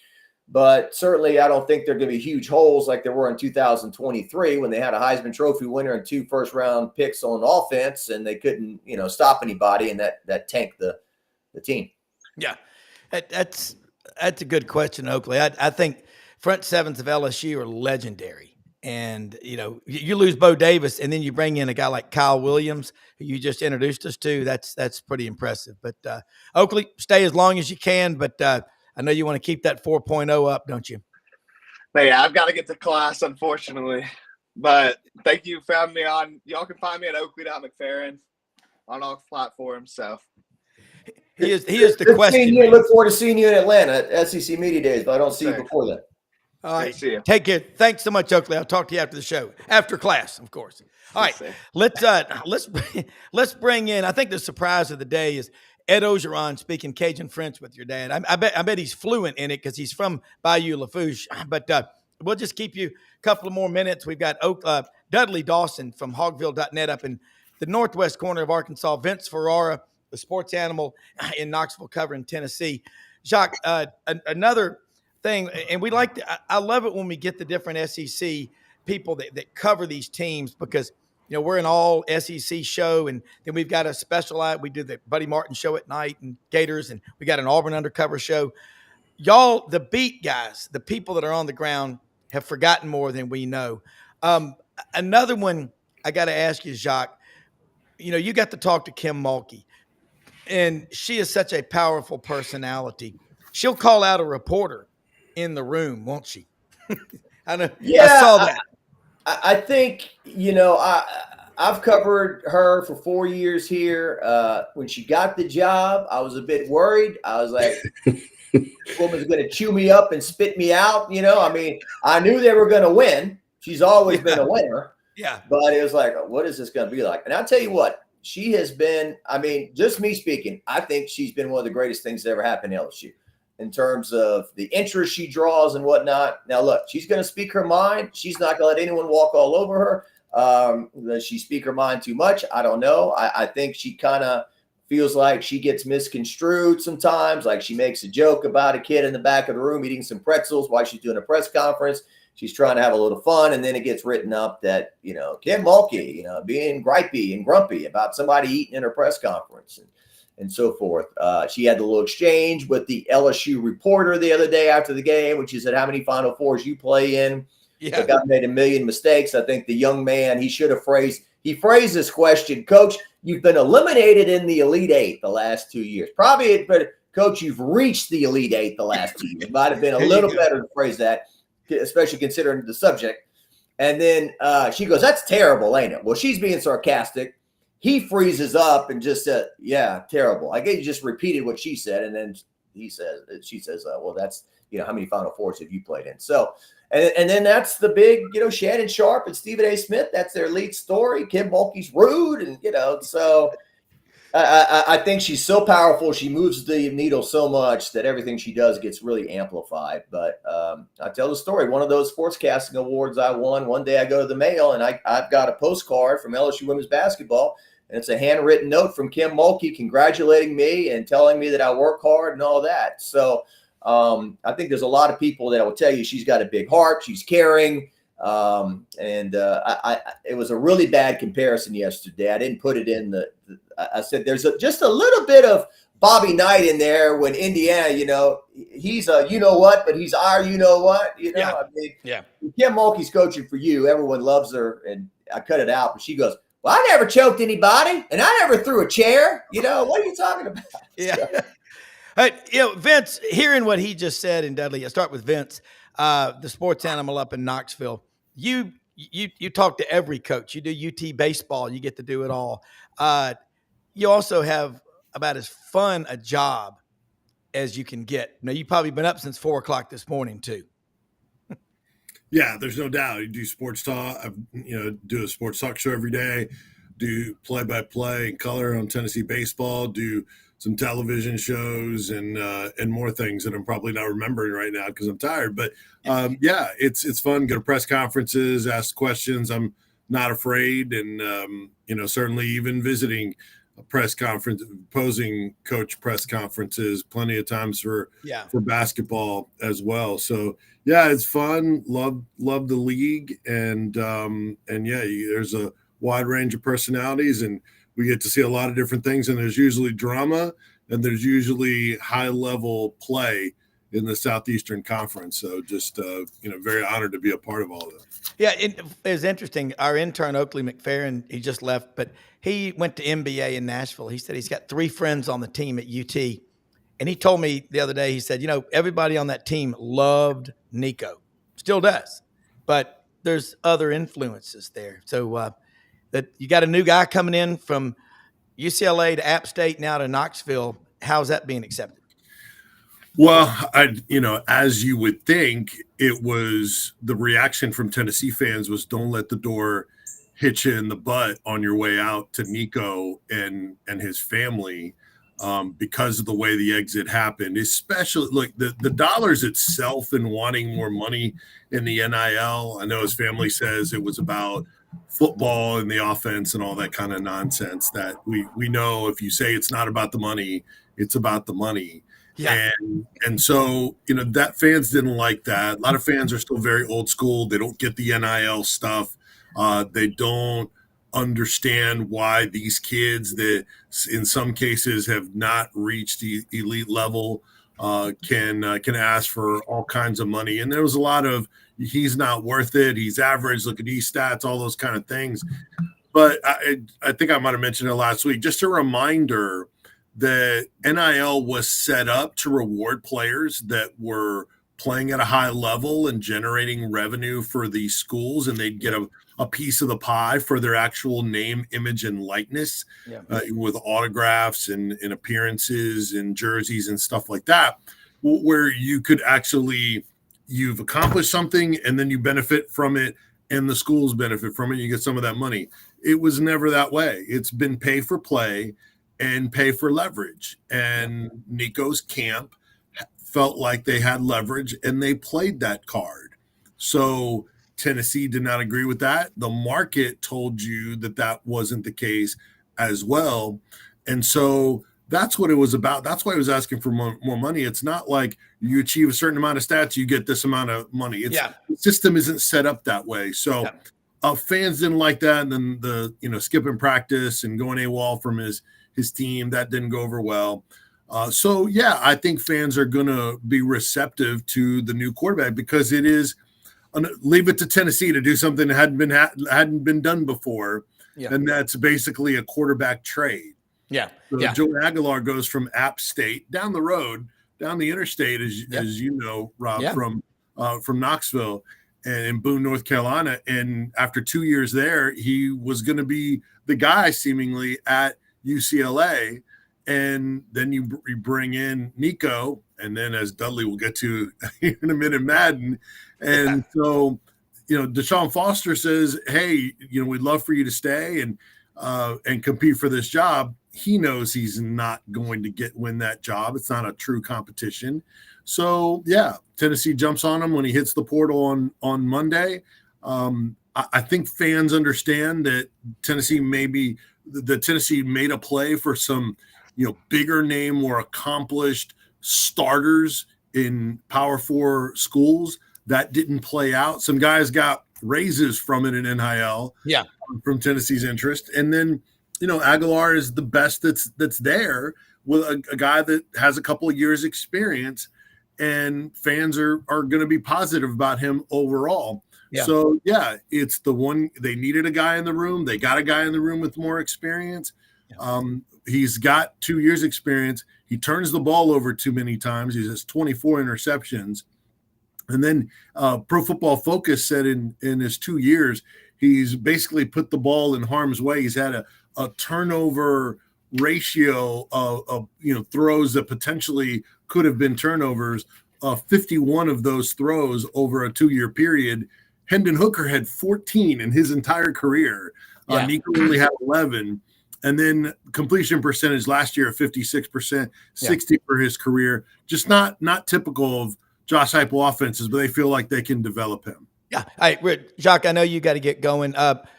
but certainly I don't think they're going to be huge holes like there were in 2023 when they had a Heisman Trophy winner and 2 first-round picks on offense, and they couldn't, stop anybody, and that tanked the team. Yeah, that's a good question, Oakley. I think front sevens of LSU are legendary. And, you lose Bo Davis and then you bring in a guy like Kyle Williams, who you just introduced us to. That's pretty impressive. But Oakley, stay as long as you can. But I know you want to keep that 4.0 up, don't you? But yeah, I've got to get to class, unfortunately. But thank you for having me on. Y'all can find me at Oakley.McFerrin on all platforms. So he is the question. Look forward to seeing you in Atlanta at SEC Media Days, but I don't see you before then. All right. Take care. Thanks so much, Oakley. I'll talk to you after the show, after class, of course. All right. Let's bring in. I think the surprise of the day is Ed Ogeron speaking Cajun French with your dad. I bet he's fluent in it because he's from Bayou Lafourche. But we'll just keep you a couple of more minutes. We've got Dudley Dawson from Hogville.net up in the northwest corner of Arkansas. Vince Ferrara, the sports animal in Knoxville, covering Tennessee. Jacques, another thing, and I love it when we get the different SEC people that cover these teams, because we're an all SEC show, and then we've got a special we do the Buddy Martin show at night and Gators, and we got an Auburn undercover show. Y'all, the beat guys, the people that are on the ground, have forgotten more than we know. Another one I got to ask you, Jacques, you got to talk to Kim Mulkey, and she is such a powerful personality. She'll call out a reporter in the room, won't she? I know. Yeah, I saw that. I think, I've covered her for 4 years here. When she got the job, I was a bit worried. I was like, this woman's going to chew me up and spit me out. I knew they were going to win. She's always been a winner. Yeah. But it was like, what is this going to be like? And I'll tell you what, she has been, just me speaking, I think she's been one of the greatest things that ever happened to LSU in terms of the interest she draws and whatnot. Now, look, she's going to speak her mind. She's not going to let anyone walk all over her. Does she speak her mind too much? I don't know. I think she kind of feels like she gets misconstrued sometimes. Like she makes a joke about a kid in the back of the room eating some pretzels while she's doing a press conference. She's trying to have a little fun, and then it gets written up that, Kim Mulkey, being gripey and grumpy about somebody eating in her press conference and so forth. She had the little exchange with the LSU reporter the other day after the game, which she said, how many Final Fours you play in? Yeah. The guy made a million mistakes. I think the young man, he phrased this question, Coach, you've been eliminated in the Elite Eight the last 2 years. Probably, but Coach, you've reached the Elite Eight the last 2 years. Might have been a little better to phrase that, especially considering the subject. And then she goes, that's terrible, ain't it? Well, she's being sarcastic. He freezes up and just said, yeah, terrible. I guess he just repeated what she said. And then she says, well, that's, how many Final Fours have you played in? So, and then that's the big, Shannon Sharp and Stephen A. Smith. That's their lead story. Kim Mulkey's rude. And, so I think she's so powerful. She moves the needle so much that everything she does gets really amplified. But I tell the story. One of those sportscasting awards I won, one day I go to the mail and I've got a postcard from LSU women's basketball. And it's a handwritten note from Kim Mulkey congratulating me and telling me that I work hard and all that. So I think there's a lot of people that will tell you she's got a big heart. She's caring. It was a really bad comparison yesterday. I didn't put it in I said there's just a little bit of Bobby Knight in there when Indiana, he's a what, but he's our what. Kim Mulkey's coaching for you. Everyone loves her. And I cut it out, but she goes, well, I never choked anybody, and I never threw a chair. What are you talking about? Yeah. Vince, hearing what he just said, and Dudley, I'll start with Vince, the sports animal up in Knoxville. You talk to every coach. You do UT baseball. You get to do it all. You also have about as fun a job as you can get. Now, you've probably been up since 4:00 this morning, too. Yeah, there's no doubt. You do sports talk, do a sports talk show every day, do play-by-play and color on Tennessee baseball, do some television shows and more things that I'm probably not remembering right now because I'm tired. But yeah, it's fun. Go to press conferences, ask questions. I'm not afraid, and certainly even visiting a press conference, opposing coach press conferences, plenty of times for basketball as well. So yeah, it's fun. Love the league, and there's a wide range of personalities, and we get to see a lot of different things. And there's usually drama, and there's usually high level play in the Southeastern Conference. So just very honored to be a part of all of that. Yeah, it was interesting. Our intern Oakley McFerrin, he just left, but he went to MBA in Nashville. He said he's got 3 friends on the team at UT. And he told me the other day, he said, everybody on that team loved Nico. Still does. But there's other influences there. So that you got a new guy coming in from UCLA to App State, now to Knoxville. How's that being accepted? Well, as you would think, it was the reaction from Tennessee fans was, don't let the door hit you in the butt on your way out to Nico and his family, because of the way the exit happened. Especially, look, the dollars itself and wanting more money in the NIL. I know his family says it was about football and the offense and all that kind of nonsense that we know. If you say it's not about the money, it's about the money. Yeah. And so, that fans didn't like that. A lot of fans are still very old school. They don't get the NIL stuff. They don't understand why these kids that in some cases have not reached the elite level can ask for all kinds of money. And there was a lot of, he's not worth it. He's average. Look at these stats, all those kind of things. But I think I might have mentioned it last week. Just a reminder that NIL was set up to reward players that were playing at a high level and generating revenue for these schools, and they'd get a piece of the pie for their actual name, image, and likeness, with autographs and appearances and jerseys and stuff like that, where you could actually, you've accomplished something and then you benefit from it and the schools benefit from it. You get some of that money. It was never that way. It's been pay for play and pay for leverage. And Nico's camp felt like they had leverage and they played that card. So Tennessee did not agree with that. The market told you that wasn't the case as well. And so that's what it was about. That's why he was asking for more money. It's not like you achieve a certain amount of stats, you get this amount of money. The system isn't set up that way. So fans didn't like that. And then the skipping practice and going AWOL from his team, that didn't go over well. So I think fans are going to be receptive to the new quarterback, because it is leave it to Tennessee to do something that hadn't been done before, and that's basically a quarterback trade. Joe Aguilar goes from App State down the road, down the interstate, as you know, Rob, from Knoxville and in Boone, North Carolina, and after 2 years there, he was going to be the guy seemingly at UCLA, and then you bring in Nico, and then, as Dudley will get to in a minute, Madden, and so Deshaun Foster says, "Hey, we'd love for you to stay and compete for this job." He knows he's not going to win that job. It's not a true competition. So Tennessee jumps on him when he hits the portal on Monday. I think fans understand that Tennessee made a play for some, bigger name, more accomplished starters in Power 4 schools. That didn't play out. Some guys got raises from it in NIL, from Tennessee's interest. And then, Aguilar is the best that's there, with a guy that has a couple of years experience, and fans are going to be positive about him overall. So it's the one, they needed a guy in the room. They got a guy in the room with more experience. He's got 2 years experience. He turns the ball over too many times. He has 24 interceptions. And then Pro Football Focus said in his 2 years, he's basically put the ball in harm's way. He's had a turnover ratio of throws that potentially could have been turnovers. 51 of those throws over a 2-year period. Hendon Hooker had 14 in his entire career. Nico only had 11. And then completion percentage last year at 56%, 60 for his career. Just not typical of Josh Heupel offenses, but they feel like they can develop him. Yeah. Hey, Jacques, I know you got to get going.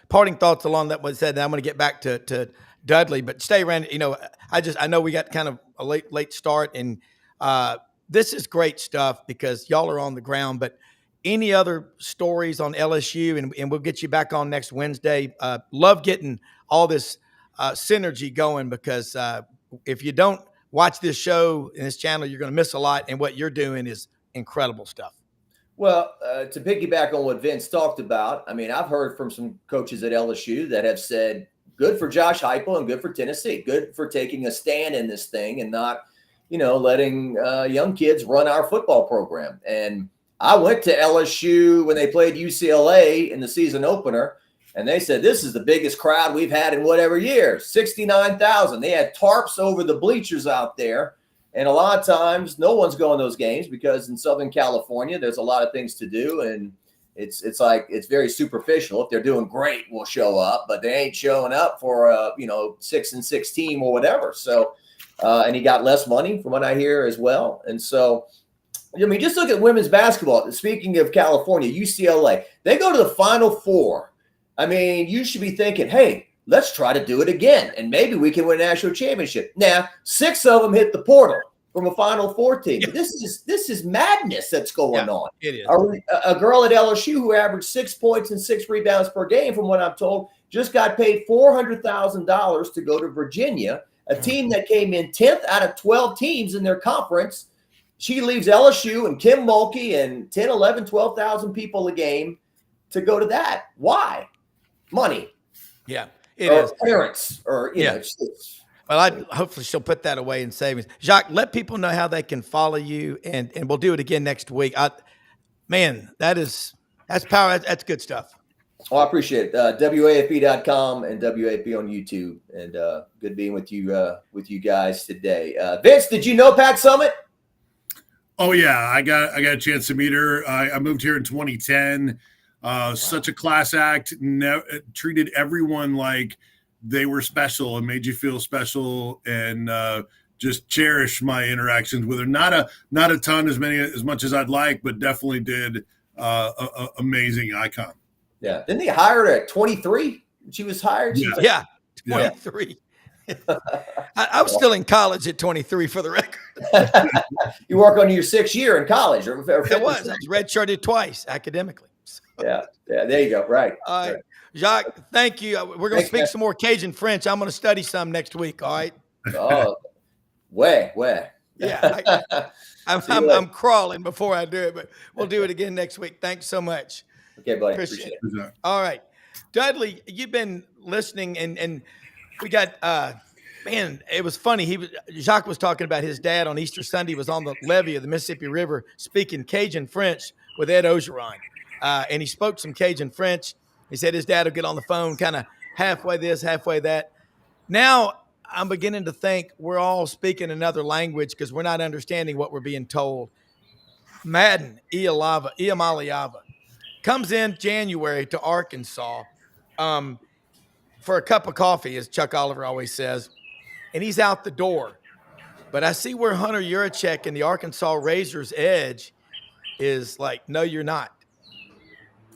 Parting thoughts along that was said. I'm going to get back to Dudley, but stay around. I know we got kind of a late start, and this is great stuff because y'all are on the ground. But any other stories on LSU, and we'll get you back on next Wednesday. Love getting all this synergy going because if you don't watch this show and this channel, you're going to miss a lot. And what you're doing is incredible stuff. Well, to piggyback on what Vince talked about, I mean, I've heard from some coaches at LSU that have said, good for Josh Heupel and good for Tennessee, good for taking a stand in this thing and not, letting young kids run our football program. And I went to LSU when they played UCLA in the season opener, and they said, this is the biggest crowd we've had in whatever year, 69,000. They had tarps over the bleachers out there. And a lot of times no one's going to those games because in Southern California, there's a lot of things to do. And it's very superficial. If they're doing great, we'll show up, but they ain't showing up for a 6-6 team or whatever. So, and he got less money from what I hear as well. And so, I mean, just look at women's basketball. Speaking of California, UCLA, they go to the Final Four. I mean, you should be thinking, hey, let's try to do it again, and maybe we can win a national championship. Now, 6 of them hit the portal from a Final Four team. Yeah. This is madness that's going on. It is. A girl at LSU who averaged 6 points and 6 rebounds per game, from what I'm told, just got paid $400,000 to go to Virginia, a team that came in 10th out of 12 teams in their conference. She leaves LSU and Kim Mulkey and 10, 11, 12,000 people a game to go to that. Why? Money. Yeah, it is. Parents, or know. Well, hopefully she'll put that away in savings. Jacques, let people know how they can follow you, and we'll do it again next week. That's power. That's good stuff. Oh, I appreciate it. WAFB.com and WAFB on YouTube, and good being with you guys today. Vince, did you know Pat Summit? Oh yeah, I got a chance to meet her. I moved here in 2010. Such a class act. Treated everyone like they were special and made you feel special, and just cherish my interactions with her. Not a ton, as much as I'd like, but definitely did amazing icon. Yeah. Didn't they hire her at 23? She was hired. Yeah. 23. I was still in college at 23 for the record. You work on your 6th year in college. Or I was redshirted twice academically. So. Yeah. There you go. Right. All right. Jacques, thank you. We're going to speak some more Cajun French. I'm going to study some next week. All right. Oh, where? Yeah. I'm crawling before I do it, but we'll do it again next week. Thanks so much. Okay, buddy. Appreciate it. All right. Dudley, you've been listening, and we got it was funny. Jacques was talking about his dad on Easter Sunday was on the levee of the Mississippi River speaking Cajun French with Ed Ogeron. And he spoke some Cajun French. He said his dad will get on the phone kind of halfway this, halfway that. Now I'm beginning to think we're all speaking another language because we're not understanding what we're being told. Madden, Iamaliava, comes in January to Arkansas for a cup of coffee, as Chuck Oliver always says, and he's out the door. But I see where Hunter Yurachek and the Arkansas Razors edge is like, no, you're not.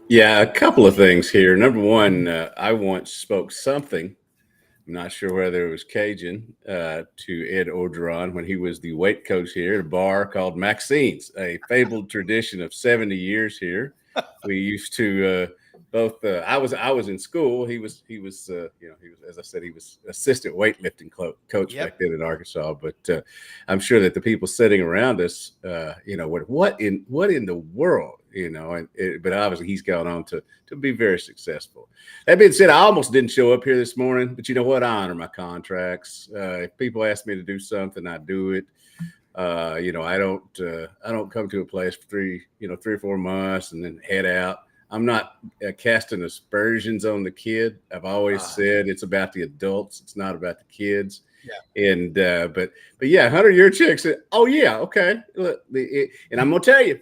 Yeah, a couple of things here. Number one, I once spoke something, I'm not sure whether it was Cajun, to Ed Ogeron when he was the weight coach here at a bar called Maxine's, a fabled tradition of 70 years here. We used to both. I was in school. He was as I said, he was assistant weightlifting coach back then in Arkansas. But I'm sure that the people sitting around us, what in the world. But obviously he's gone on to be very successful. That being said, I almost didn't show up here this morning, but you know what? I honor my contracts. If people ask me to do something, I do it. I don't come to a place for 3 or 4 months and then head out. I'm not casting aspersions on the kid. I've always said it's about the adults. It's not about the kids. Yeah. And but yeah, Hunter Yurachek said, "Oh yeah, okay." Look, and I'm gonna tell you.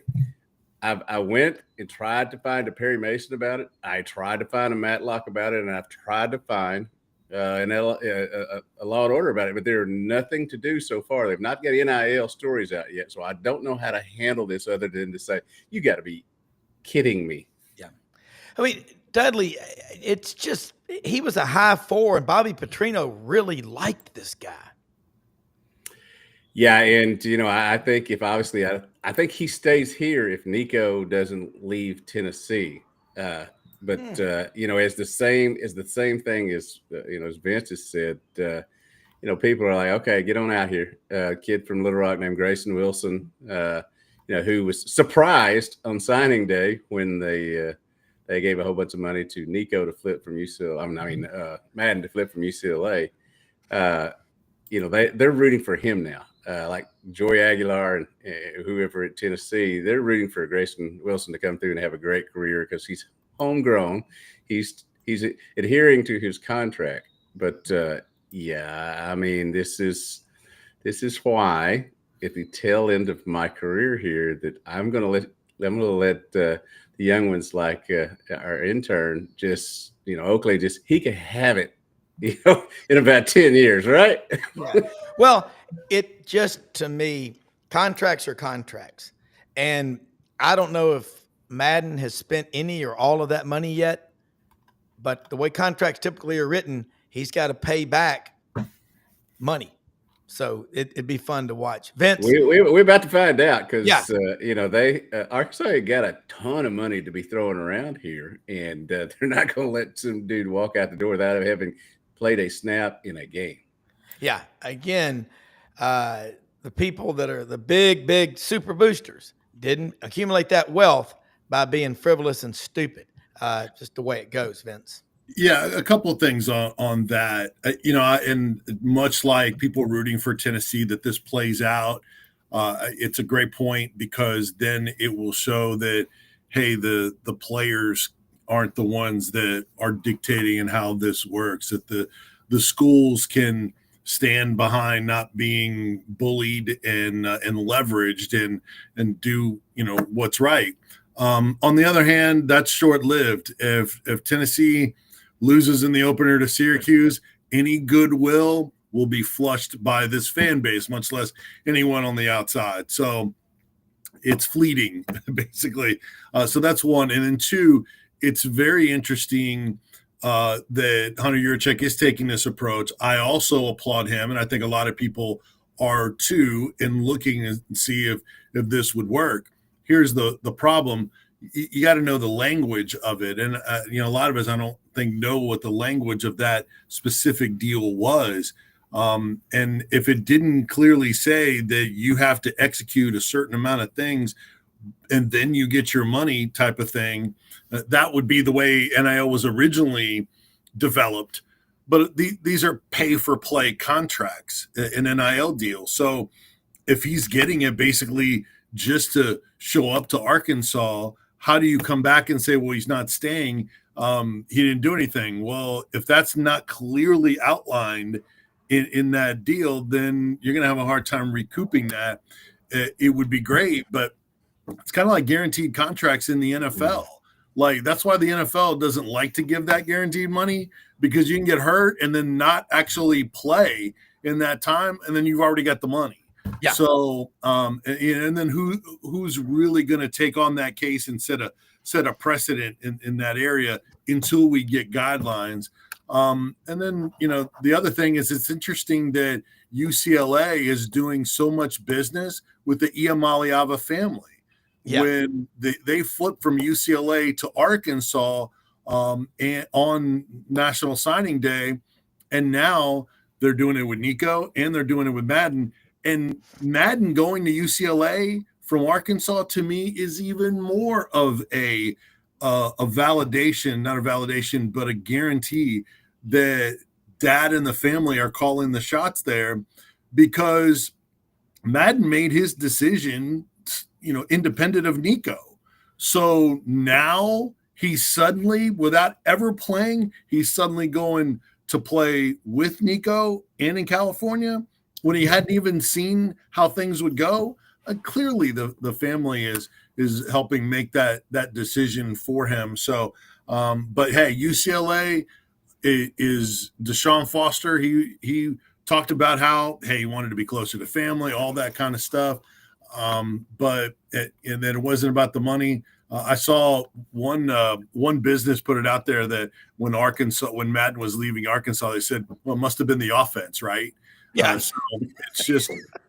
I went and tried to find a Perry Mason about it. I tried to find a Matlock about it, and I've tried to find and a Law and Order about it, but they're nothing to do so far. They've not got NIL stories out yet, so I don't know how to handle this other than to say, you got to be kidding me. Yeah. I mean, Dudley, it's just he was a high four, and Bobby Petrino really liked this guy. Yeah, and I think if obviously I think he stays here if Nico doesn't leave Tennessee. But as the same thing as as Vince has said, people are like, okay, get on out here. Kid from Little Rock named Grayson Wilson, who was surprised on signing day when they gave a whole bunch of money to Nico to flip from UCLA. Madden to flip from UCLA. They're rooting for him now. Like Joey Aguilar and whoever at Tennessee, they're rooting for Grayson Wilson to come through and have a great career because he's homegrown. He's adhering to his contract. But this is why at the tail end of my career here that I'm gonna let the young ones like our intern just Oakley he can have it in about 10 years, right? Yeah. Well, it just, to me, contracts are contracts. And I don't know if Madden has spent any or all of that money yet, but the way contracts typically are written, he's got to pay back money. So it'd be fun to watch. Vince, we're about to find out because yeah. Arkansas got a ton of money to be throwing around here, and they're not going to let some dude walk out the door without having played a snap in a game. Yeah, again, the people that are the big super boosters didn't accumulate that wealth by being frivolous and stupid. Just the way it goes, Vince. Yeah, a couple of things on that. And much like people rooting for Tennessee that this plays out, it's a great point because then it will show that, hey, the players aren't the ones that are dictating and how this works, that the schools can stand behind not being bullied and leveraged and do what's right. On the other hand, that's short-lived. If Tennessee loses in the opener to Syracuse, any goodwill will be flushed by this fan base, much less anyone on the outside. So it's fleeting, basically. So that's one. And then two, it's very interesting that Hunter Yurachek is taking this approach. I also applaud him, and I think a lot of people are too, in looking and see if this would work. Here's the problem. You got to know the language of it. And, a lot of us, I don't think, know what the language of that specific deal was. And if it didn't clearly say that you have to execute a certain amount of things and then you get your money type of thing, that would be the way NIL was originally developed. But these are pay-for-play contracts, an NIL deal. So if he's getting it basically just to show up to Arkansas, how do you come back and say, well, he's not staying? He didn't do anything. Well, if that's not clearly outlined in that deal, then you're going to have a hard time recouping that. It would be great, but it's kind of like guaranteed contracts in the NFL. Like, that's why the NFL doesn't like to give that guaranteed money, because you can get hurt and then not actually play in that time, and then you've already got the money. Yeah. So, and then who's really going to take on that case and set a precedent in that area until we get guidelines? And then, the other thing is, it's interesting that UCLA is doing so much business with the Iamaleava family. Yeah. When they flipped from UCLA to Arkansas and on National Signing Day, and now they're doing it with Nico and they're doing it with Madden. And Madden going to UCLA from Arkansas, to me, is even more of a validation, not a validation, but a guarantee that Dad and the family are calling the shots there, because Madden made his decision, independent of Nico. So now he's suddenly, without ever playing, he's suddenly going to play with Nico and in California when he hadn't even seen how things would go. Clearly the family is helping make that decision for him. So, but hey, UCLA, is Deshaun Foster. He talked about how, hey, he wanted to be closer to family, all that kind of stuff. And then it wasn't about the money. I saw one business put it out there that when Madden was leaving Arkansas, they said, well, it must have been the offense, right? Yeah. So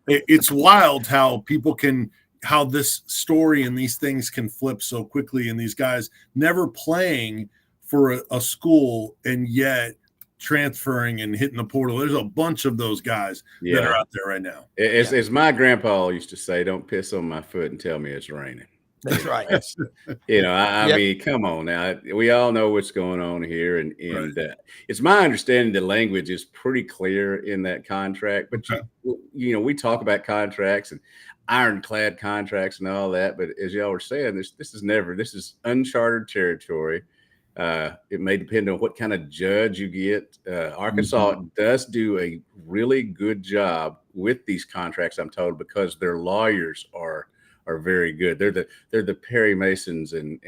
it's wild how how this story and these things can flip so quickly. And these guys never playing for a school and yet transferring and hitting the portal. There's a bunch of those guys that are out there right now. As my grandpa used to say, don't piss on my foot and tell me it's raining. That's right. I mean, come on now. We all know what's going on here. And right. It's my understanding the language is pretty clear in that contract. But, we talk about contracts and ironclad contracts and all that. But as y'all were saying, this is uncharted territory. It may depend on what kind of judge you get. Arkansas does do a really good job with these contracts, I'm told, because their lawyers are very good. They're the Perry Masons and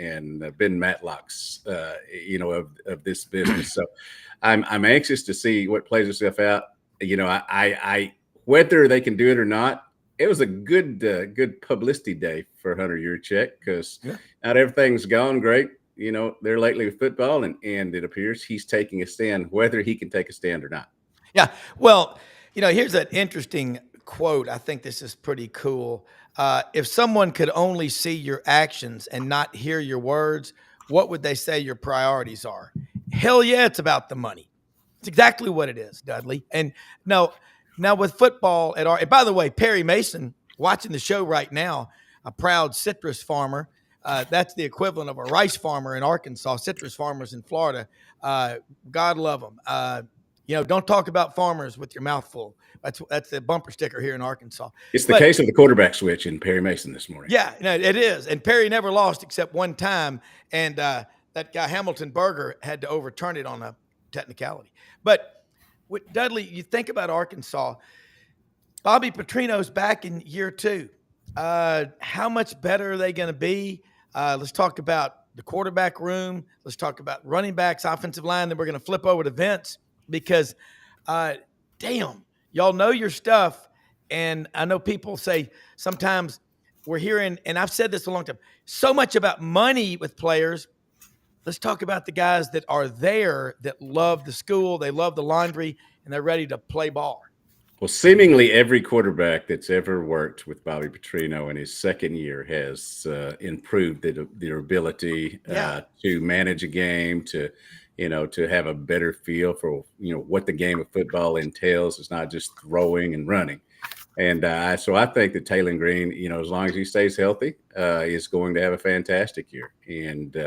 Ben Matlocks, of this business. So I'm anxious to see what plays itself out. I whether they can do it or not. It was a good publicity day for Hunter Yurachek because not everything's gone great. They're lately with football, and it appears he's taking a stand, whether he can take a stand or not. Yeah. Well, here's an interesting quote. I think this is pretty cool. If someone could only see your actions and not hear your words, what would they say your priorities are? Hell yeah, it's about the money. It's exactly what it is, Dudley. And now with football and by the way, Perry Mason, watching the show right now, a proud citrus farmer. That's the equivalent of a rice farmer in Arkansas, citrus farmers in Florida. God love them. Don't talk about farmers with your mouth full. That's the bumper sticker here in Arkansas. It's the case of the quarterback switch in Perry Mason this morning. Yeah, it is. And Perry never lost except one time. And that guy Hamilton Berger had to overturn it on a technicality. But with Dudley, you think about Arkansas, Bobby Petrino's back in year 2. How much better are they going to be? Let's talk about the quarterback room. Let's talk about running backs, offensive line. Then we're going to flip over to Vince because, damn, y'all know your stuff. And I know people say sometimes we're hearing, and I've said this a long time, so much about money with players. Let's talk about the guys that are there that love the school, they love the laundry, and they're ready to play ball. Well, seemingly every quarterback that's ever worked with Bobby Petrino in his second year has improved their ability to manage a game, to have a better feel for, what the game of football entails. It's not just throwing and running. And so I think that Taylor Green, as long as he stays healthy, is going to have a fantastic year. And,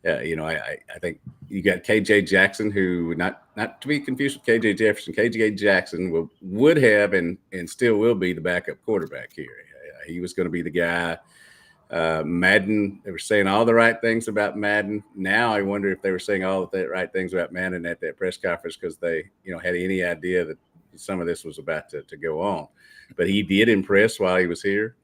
I think you got KJ Jackson, who not to be confused with KJ Jefferson. KJ Jackson would have and still will be the backup quarterback here. He was going to be the guy. Madden, they were saying all the right things about Madden. Now I wonder if they were saying all the right things about Madden at that press conference because they, had any idea that some of this was about to go on. But he did impress while he was here.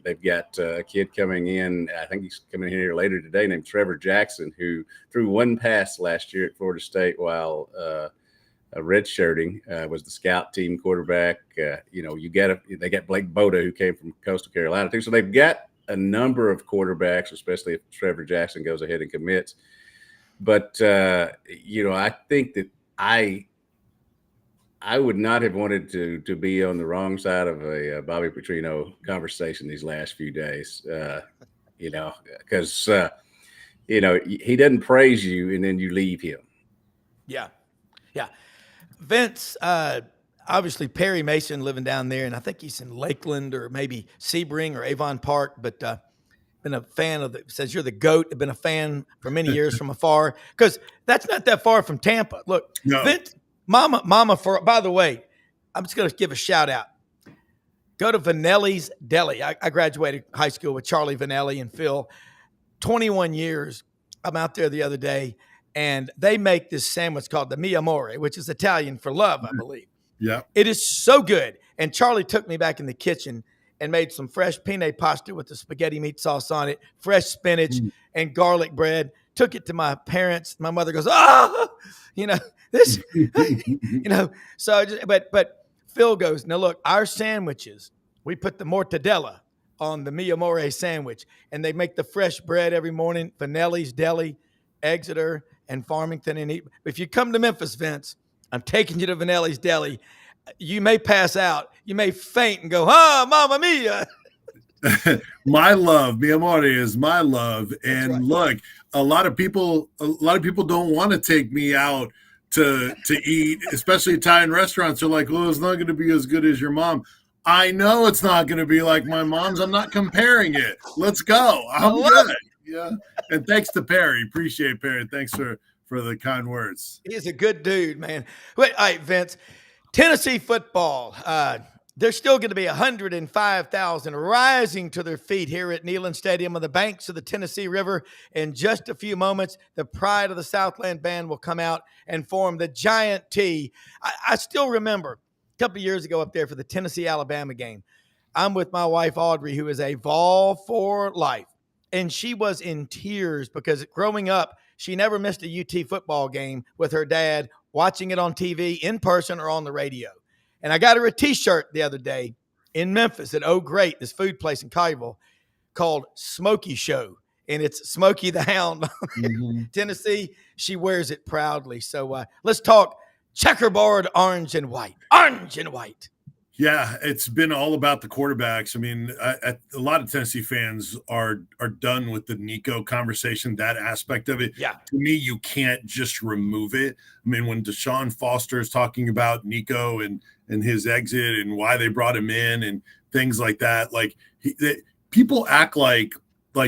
They've got a kid coming in. I think he's coming in here later today named Trevor Jackson, who threw one pass last year at Florida State while redshirting, was the scout team quarterback. They got Blake Boda, who came from Coastal Carolina too. So they've got a number of quarterbacks, especially if Trevor Jackson goes ahead and commits. But, I think that I would not have wanted to be on the wrong side of a Bobby Petrino conversation these last few days, because, he doesn't praise you and then you leave him. Yeah. Yeah. Vince, obviously Perry Mason living down there, and I think he's in Lakeland or maybe Sebring or Avon Park, but been a fan of says you're the GOAT. I've been a fan for many years from afar because that's not that far from Tampa. Look, no. Vince, Mama, by the way, I'm just going to give a shout out. Go to Vanelli's Deli. I graduated high school with Charlie Vanelli and Phil. 21 years. I'm out there the other day, and they make this sandwich called the Mi Amore, which is Italian for love, I believe. Yeah. It is so good. And Charlie took me back in the kitchen and made some fresh penne pasta with the spaghetti meat sauce on it, fresh spinach and garlic bread. took it to my parents. My mother goes, this, so but Phil goes, now look, our sandwiches, we put the mortadella on the Mia More sandwich, and they make the fresh bread every morning, Finelli's Deli, Exeter, and Farmington. And if you come to Memphis, Vince, I'm taking you to Finelli's Deli. You may pass out. You may faint and go, Mamma Mia. My love, mi amore, is my love. And right. Look, a lot of people don't want to take me out to eat, especially Italian restaurants. They're like, well, it's not going to be as good as your mom. I know it's not going to be like my mom's. I'm not comparing it. Let's go. I'm good. Yeah. And thanks to Perry. Appreciate Perry. Thanks for the kind words. He's a good dude, man. Wait, all right, Vince. Tennessee football. There's still going to be 105,000 rising to their feet here at Neyland Stadium on the banks of the Tennessee River. In just a few moments, the Pride of the Southland Band will come out and form the giant T. I still remember a couple of years ago up there for the Tennessee-Alabama game. I'm with my wife, Audrey, who is a Vol for life. And she was in tears because growing up, she never missed a UT football game with her dad, watching it on TV, in person, or on the radio. And I got her a T-shirt the other day in Memphis at Oh Great, this food place in Collierville, called Smokey Show. And it's Smokey the Hound. Mm-hmm. Tennessee, she wears it proudly. So let's talk checkerboard orange and white. Orange and white. Yeah, it's been all about the quarterbacks. I mean, a lot of Tennessee fans are done with the Nico conversation, that aspect of it. Yeah. To me, you can't just remove it. I mean, when Deshaun Foster is talking about Nico and his exit and why they brought him in and things like that, like people act like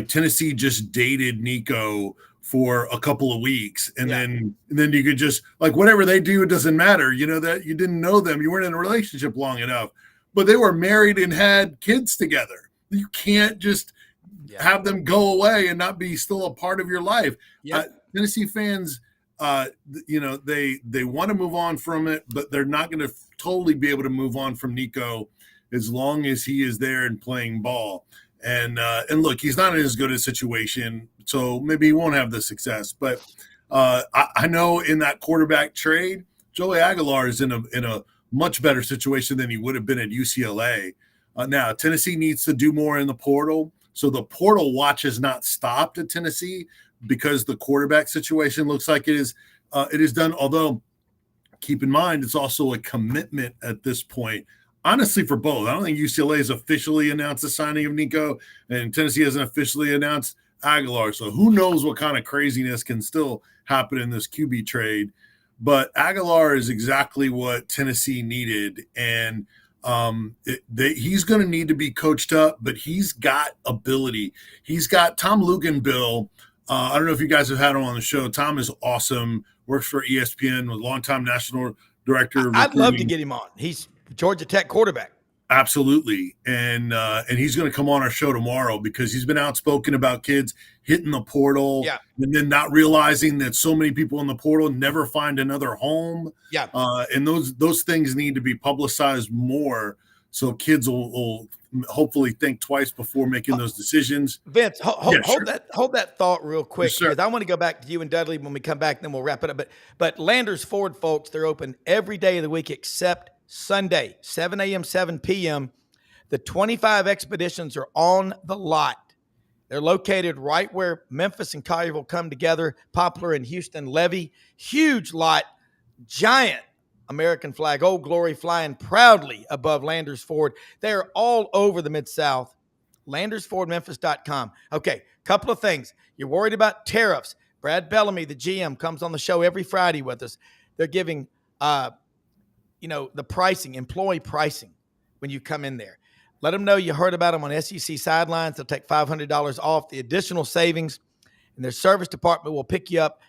Tennessee just dated Nico for a couple of weeks and then you could just, like, whatever they do, it doesn't matter. You know, that you didn't know them, you weren't in a relationship long enough, but they were married and had kids together. You can't just have them go away and not be still a part of your life. Tennessee fans, they want to move on from it, but they're not going to totally be able to move on from Nico as long as he is there and playing ball. And look, he's not in as good a situation, so maybe he won't have the success. But I know in that quarterback trade, Joey Aguilar is in a much better situation than he would have been at UCLA. Now, Tennessee needs to do more in the portal. So the portal watch is not stopped at Tennessee because the quarterback situation looks like it is done. Although, keep in mind, it's also a commitment at this point. Honestly, for both. I don't think UCLA has officially announced the signing of Nico, and Tennessee hasn't officially announced Aguilar. So who knows what kind of craziness can still happen in this QB trade. But Aguilar is exactly what Tennessee needed. And he's going to need to be coached up, but he's got ability. He's got Tom Luganbill. I don't know if you guys have had him on the show. Tom is awesome, works for ESPN, with longtime national director. I'd love to get him on. He's Georgia Tech quarterback. Absolutely. And he's going to come on our show tomorrow because he's been outspoken about kids hitting the portal and then not realizing that so many people in the portal never find another home. Yeah. And those things need to be publicized more so kids will hopefully think twice before making those decisions. Vince, hold that thought real quick, because I want to go back to you and Dudley when we come back, then we'll wrap it up. But Landers Ford, folks, they're open every day of the week except Sunday, 7 a.m., 7 p.m. The 25 Expeditions are on the lot. They're located right where Memphis and Collierville come together, Poplar and Houston Levy. Huge lot, giant American flag, Old Glory, flying proudly above Landers Ford. They're all over the Mid-South. LandersFordMemphis.com. Okay, couple of things. You're worried about tariffs. Brad Bellamy, the GM, comes on the show every Friday with us. They're giving the pricing, employee pricing when you come in there. Let them know you heard about them on SEC Sidelines. They'll take $500 off the additional savings, and their service department will pick you up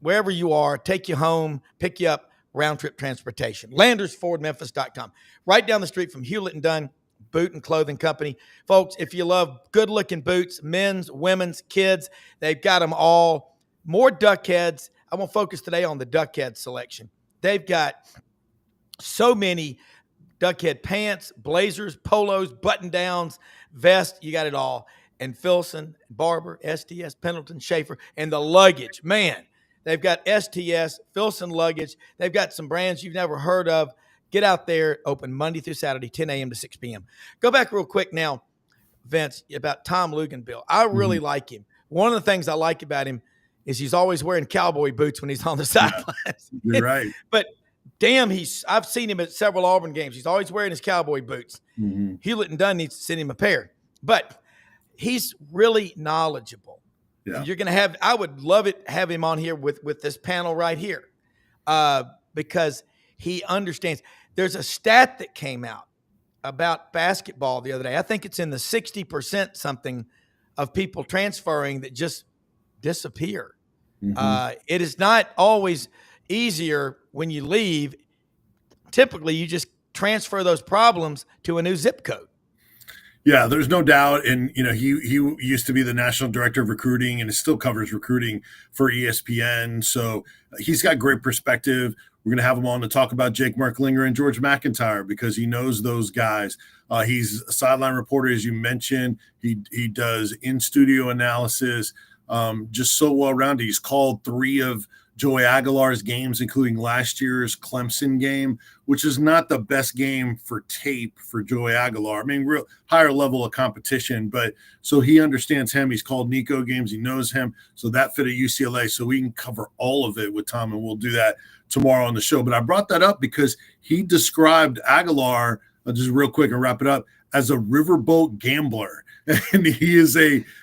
wherever you are, take you home, pick you up, round-trip transportation. LandersFordMemphis.com. Right down the street from Hewlett and Dunn Boot and Clothing Company. Folks, if you love good-looking boots, men's, women's, kids, they've got them all. More duck heads. I want to focus today on the duck head selection. They've got so many duckhead pants, blazers, polos, button-downs, vests. You got it all. and Filson, Barber, STS, Pendleton, Schaefer, and the luggage. Man, they've got STS, Filson luggage. They've got some brands you've never heard of. Get out there, open Monday through Saturday, 10 a.m. to 6 p.m. Go back real quick now, Vince, about Tom Luganbill. I really like him. One of the things I like about him is he's always wearing cowboy boots when he's on the sidelines. You're right. But damn, I've seen him at several Auburn games. He's always wearing his cowboy boots. Hewlett and Dunn needs to send him a pair. But he's really knowledgeable. Yeah. And you're going to have – I would love it to have him on here with this panel right here because he understands. There's a stat that came out about basketball the other day. I think it's in the 60% something of people transferring that just disappear. It is not always easier when you leave. Typically, you just transfer those problems to a new zip code. Yeah, there's no doubt. And, he used to be the national director of recruiting and still covers recruiting for ESPN. So he's got great perspective. We're going to have him on to talk about Jake Merklinger and George McIntyre because he knows those guys. He's a sideline reporter, as you mentioned. He does in-studio analysis, just so well-rounded. He's called 3 of Joey Aguilar's games, including last year's Clemson game, which is not the best game for tape for Joey Aguilar. I mean, real higher level of competition, but so he understands him. He's called Nico games. He knows him. So that fit at UCLA. So we can cover all of it with Tom, and we'll do that tomorrow on the show. But I brought that up because he described Aguilar, just real quick and wrap it up, as a riverboat gambler. And he is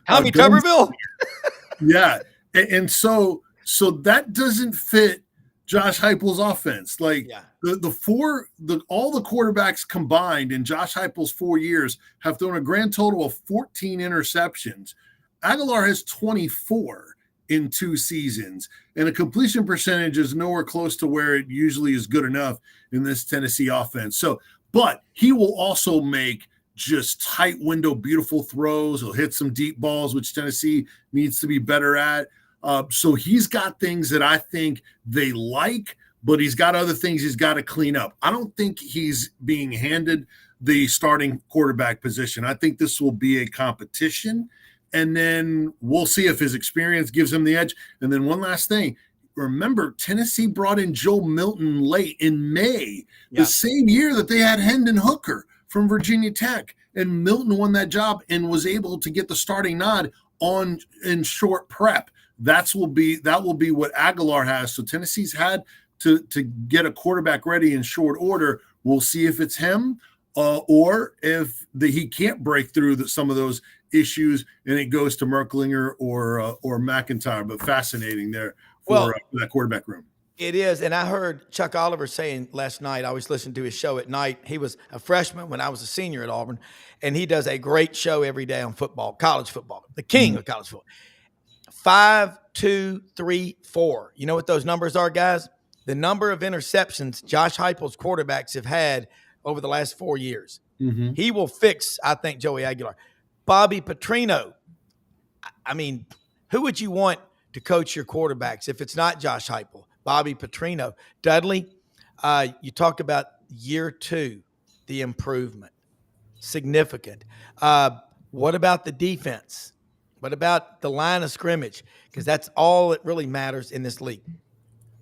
Tommy Tuberville? Yeah. And so that doesn't fit Josh Heupel's offense. Like all the quarterbacks combined in Josh Heupel's 4 years have thrown a grand total of 14 interceptions. Aguilar has 24 in 2 seasons, and a completion percentage is nowhere close to where it usually is good enough in this Tennessee offense. So, but he will also make just tight window, beautiful throws. He'll hit some deep balls, which Tennessee needs to be better at. So he's got things that I think they like, but he's got other things he's got to clean up. I don't think he's being handed the starting quarterback position. I think this will be a competition, and then we'll see if his experience gives him the edge. And then one last thing. Remember, Tennessee brought in Joe Milton late in May, the same year that they had Hendon Hooker from Virginia Tech, and Milton won that job and was able to get the starting nod in short prep. That will be what Aguilar has. So Tennessee's had to get a quarterback ready in short order. We'll see if it's him or if he can't break through some of those issues and it goes to Merklinger or McIntyre. But fascinating there for that quarterback room. It is, and I heard Chuck Oliver saying last night, I always listen to his show at night. He was a freshman when I was a senior at Auburn, and he does a great show every day on football, college football, the king of college football. 5, 2, 3, 4. You know what those numbers are, guys? The number of interceptions Josh Heupel's quarterbacks have had over the last 4 years. He will fix, I think, Joey Aguilar. Bobby Petrino. I mean, who would you want to coach your quarterbacks if it's not Josh Heupel? Bobby Petrino. Dudley, you talk about year 2, the improvement. Significant. What about the defense? What about the line of scrimmage? Because that's all that really matters in this league.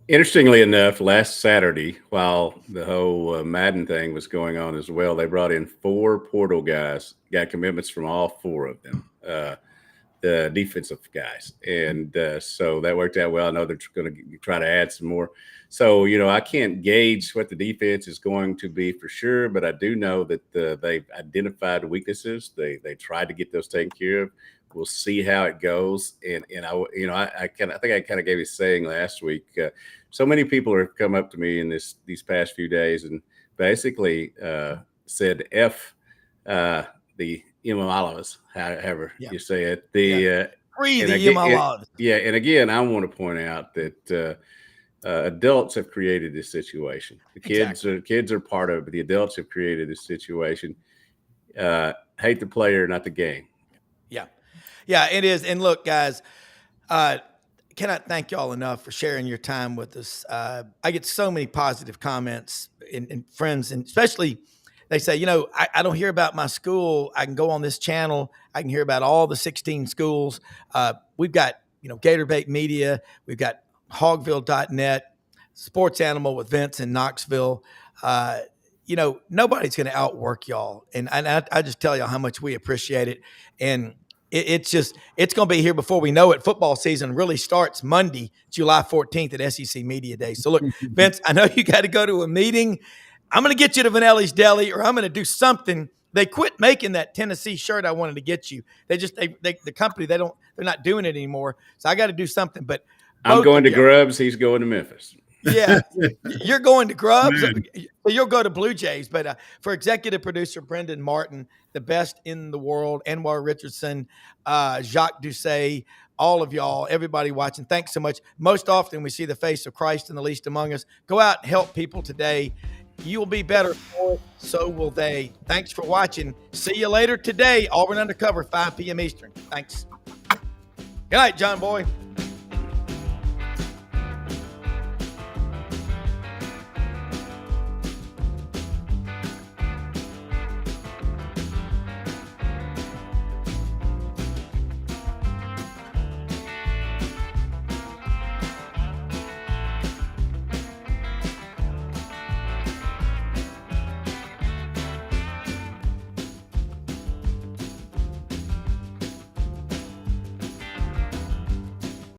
Interestingly enough, last Saturday, while the whole Madden thing was going on as well, they brought in 4 portal guys, got commitments from all 4 of them, the defensive guys. And so that worked out well. I know they're going to try to add some more. So, I can't gauge what the defense is going to be for sure, but I do know that they've identified weaknesses. They tried to get those taken care of. We'll see how it goes. And I think I kind of gave a saying last week. So many people have come up to me in these past few days and basically said F the Imalalas, however you say it. Free the Imalalas. Yeah, and again, I want to point out that adults have created this situation. The kids are part of it, but the adults have created this situation. Hate the player, not the game. Yeah, it is. And look, guys, cannot thank y'all enough for sharing your time with us. I get so many positive comments and friends, and especially they say, I don't hear about my school. I can go on this channel. I can hear about all the 16 schools. We've got, Gatorbait Media. We've got Hogville.net, Sports Animal with Vince in Knoxville. Nobody's going to outwork y'all. And I just tell y'all how much we appreciate it. And it's going to be here before we know it. Football season really starts Monday, July 14th at SEC Media Day. So look, Vince, I know you got to go to a meeting. I'm going to get you to Vanelli's Deli, or I'm going to do something. They quit making that Tennessee shirt I wanted to get you. The company, they're not doing it anymore. So I got to do something. But I'm going to Grubbs. He's going to Memphis. Yeah, you're going to Grubbs. You'll go to Blue Jays. But for executive producer Brendan Martin, the best in the world, Anwar Richardson, Jacques Doucet, all of y'all, everybody watching, thanks so much. Most often we see the face of Christ in the least among us. Go out and help people today. You will be better for it. So will they. Thanks for watching. See you later today. Auburn Undercover, 5 p.m. Eastern. Thanks. Good night, John Boy.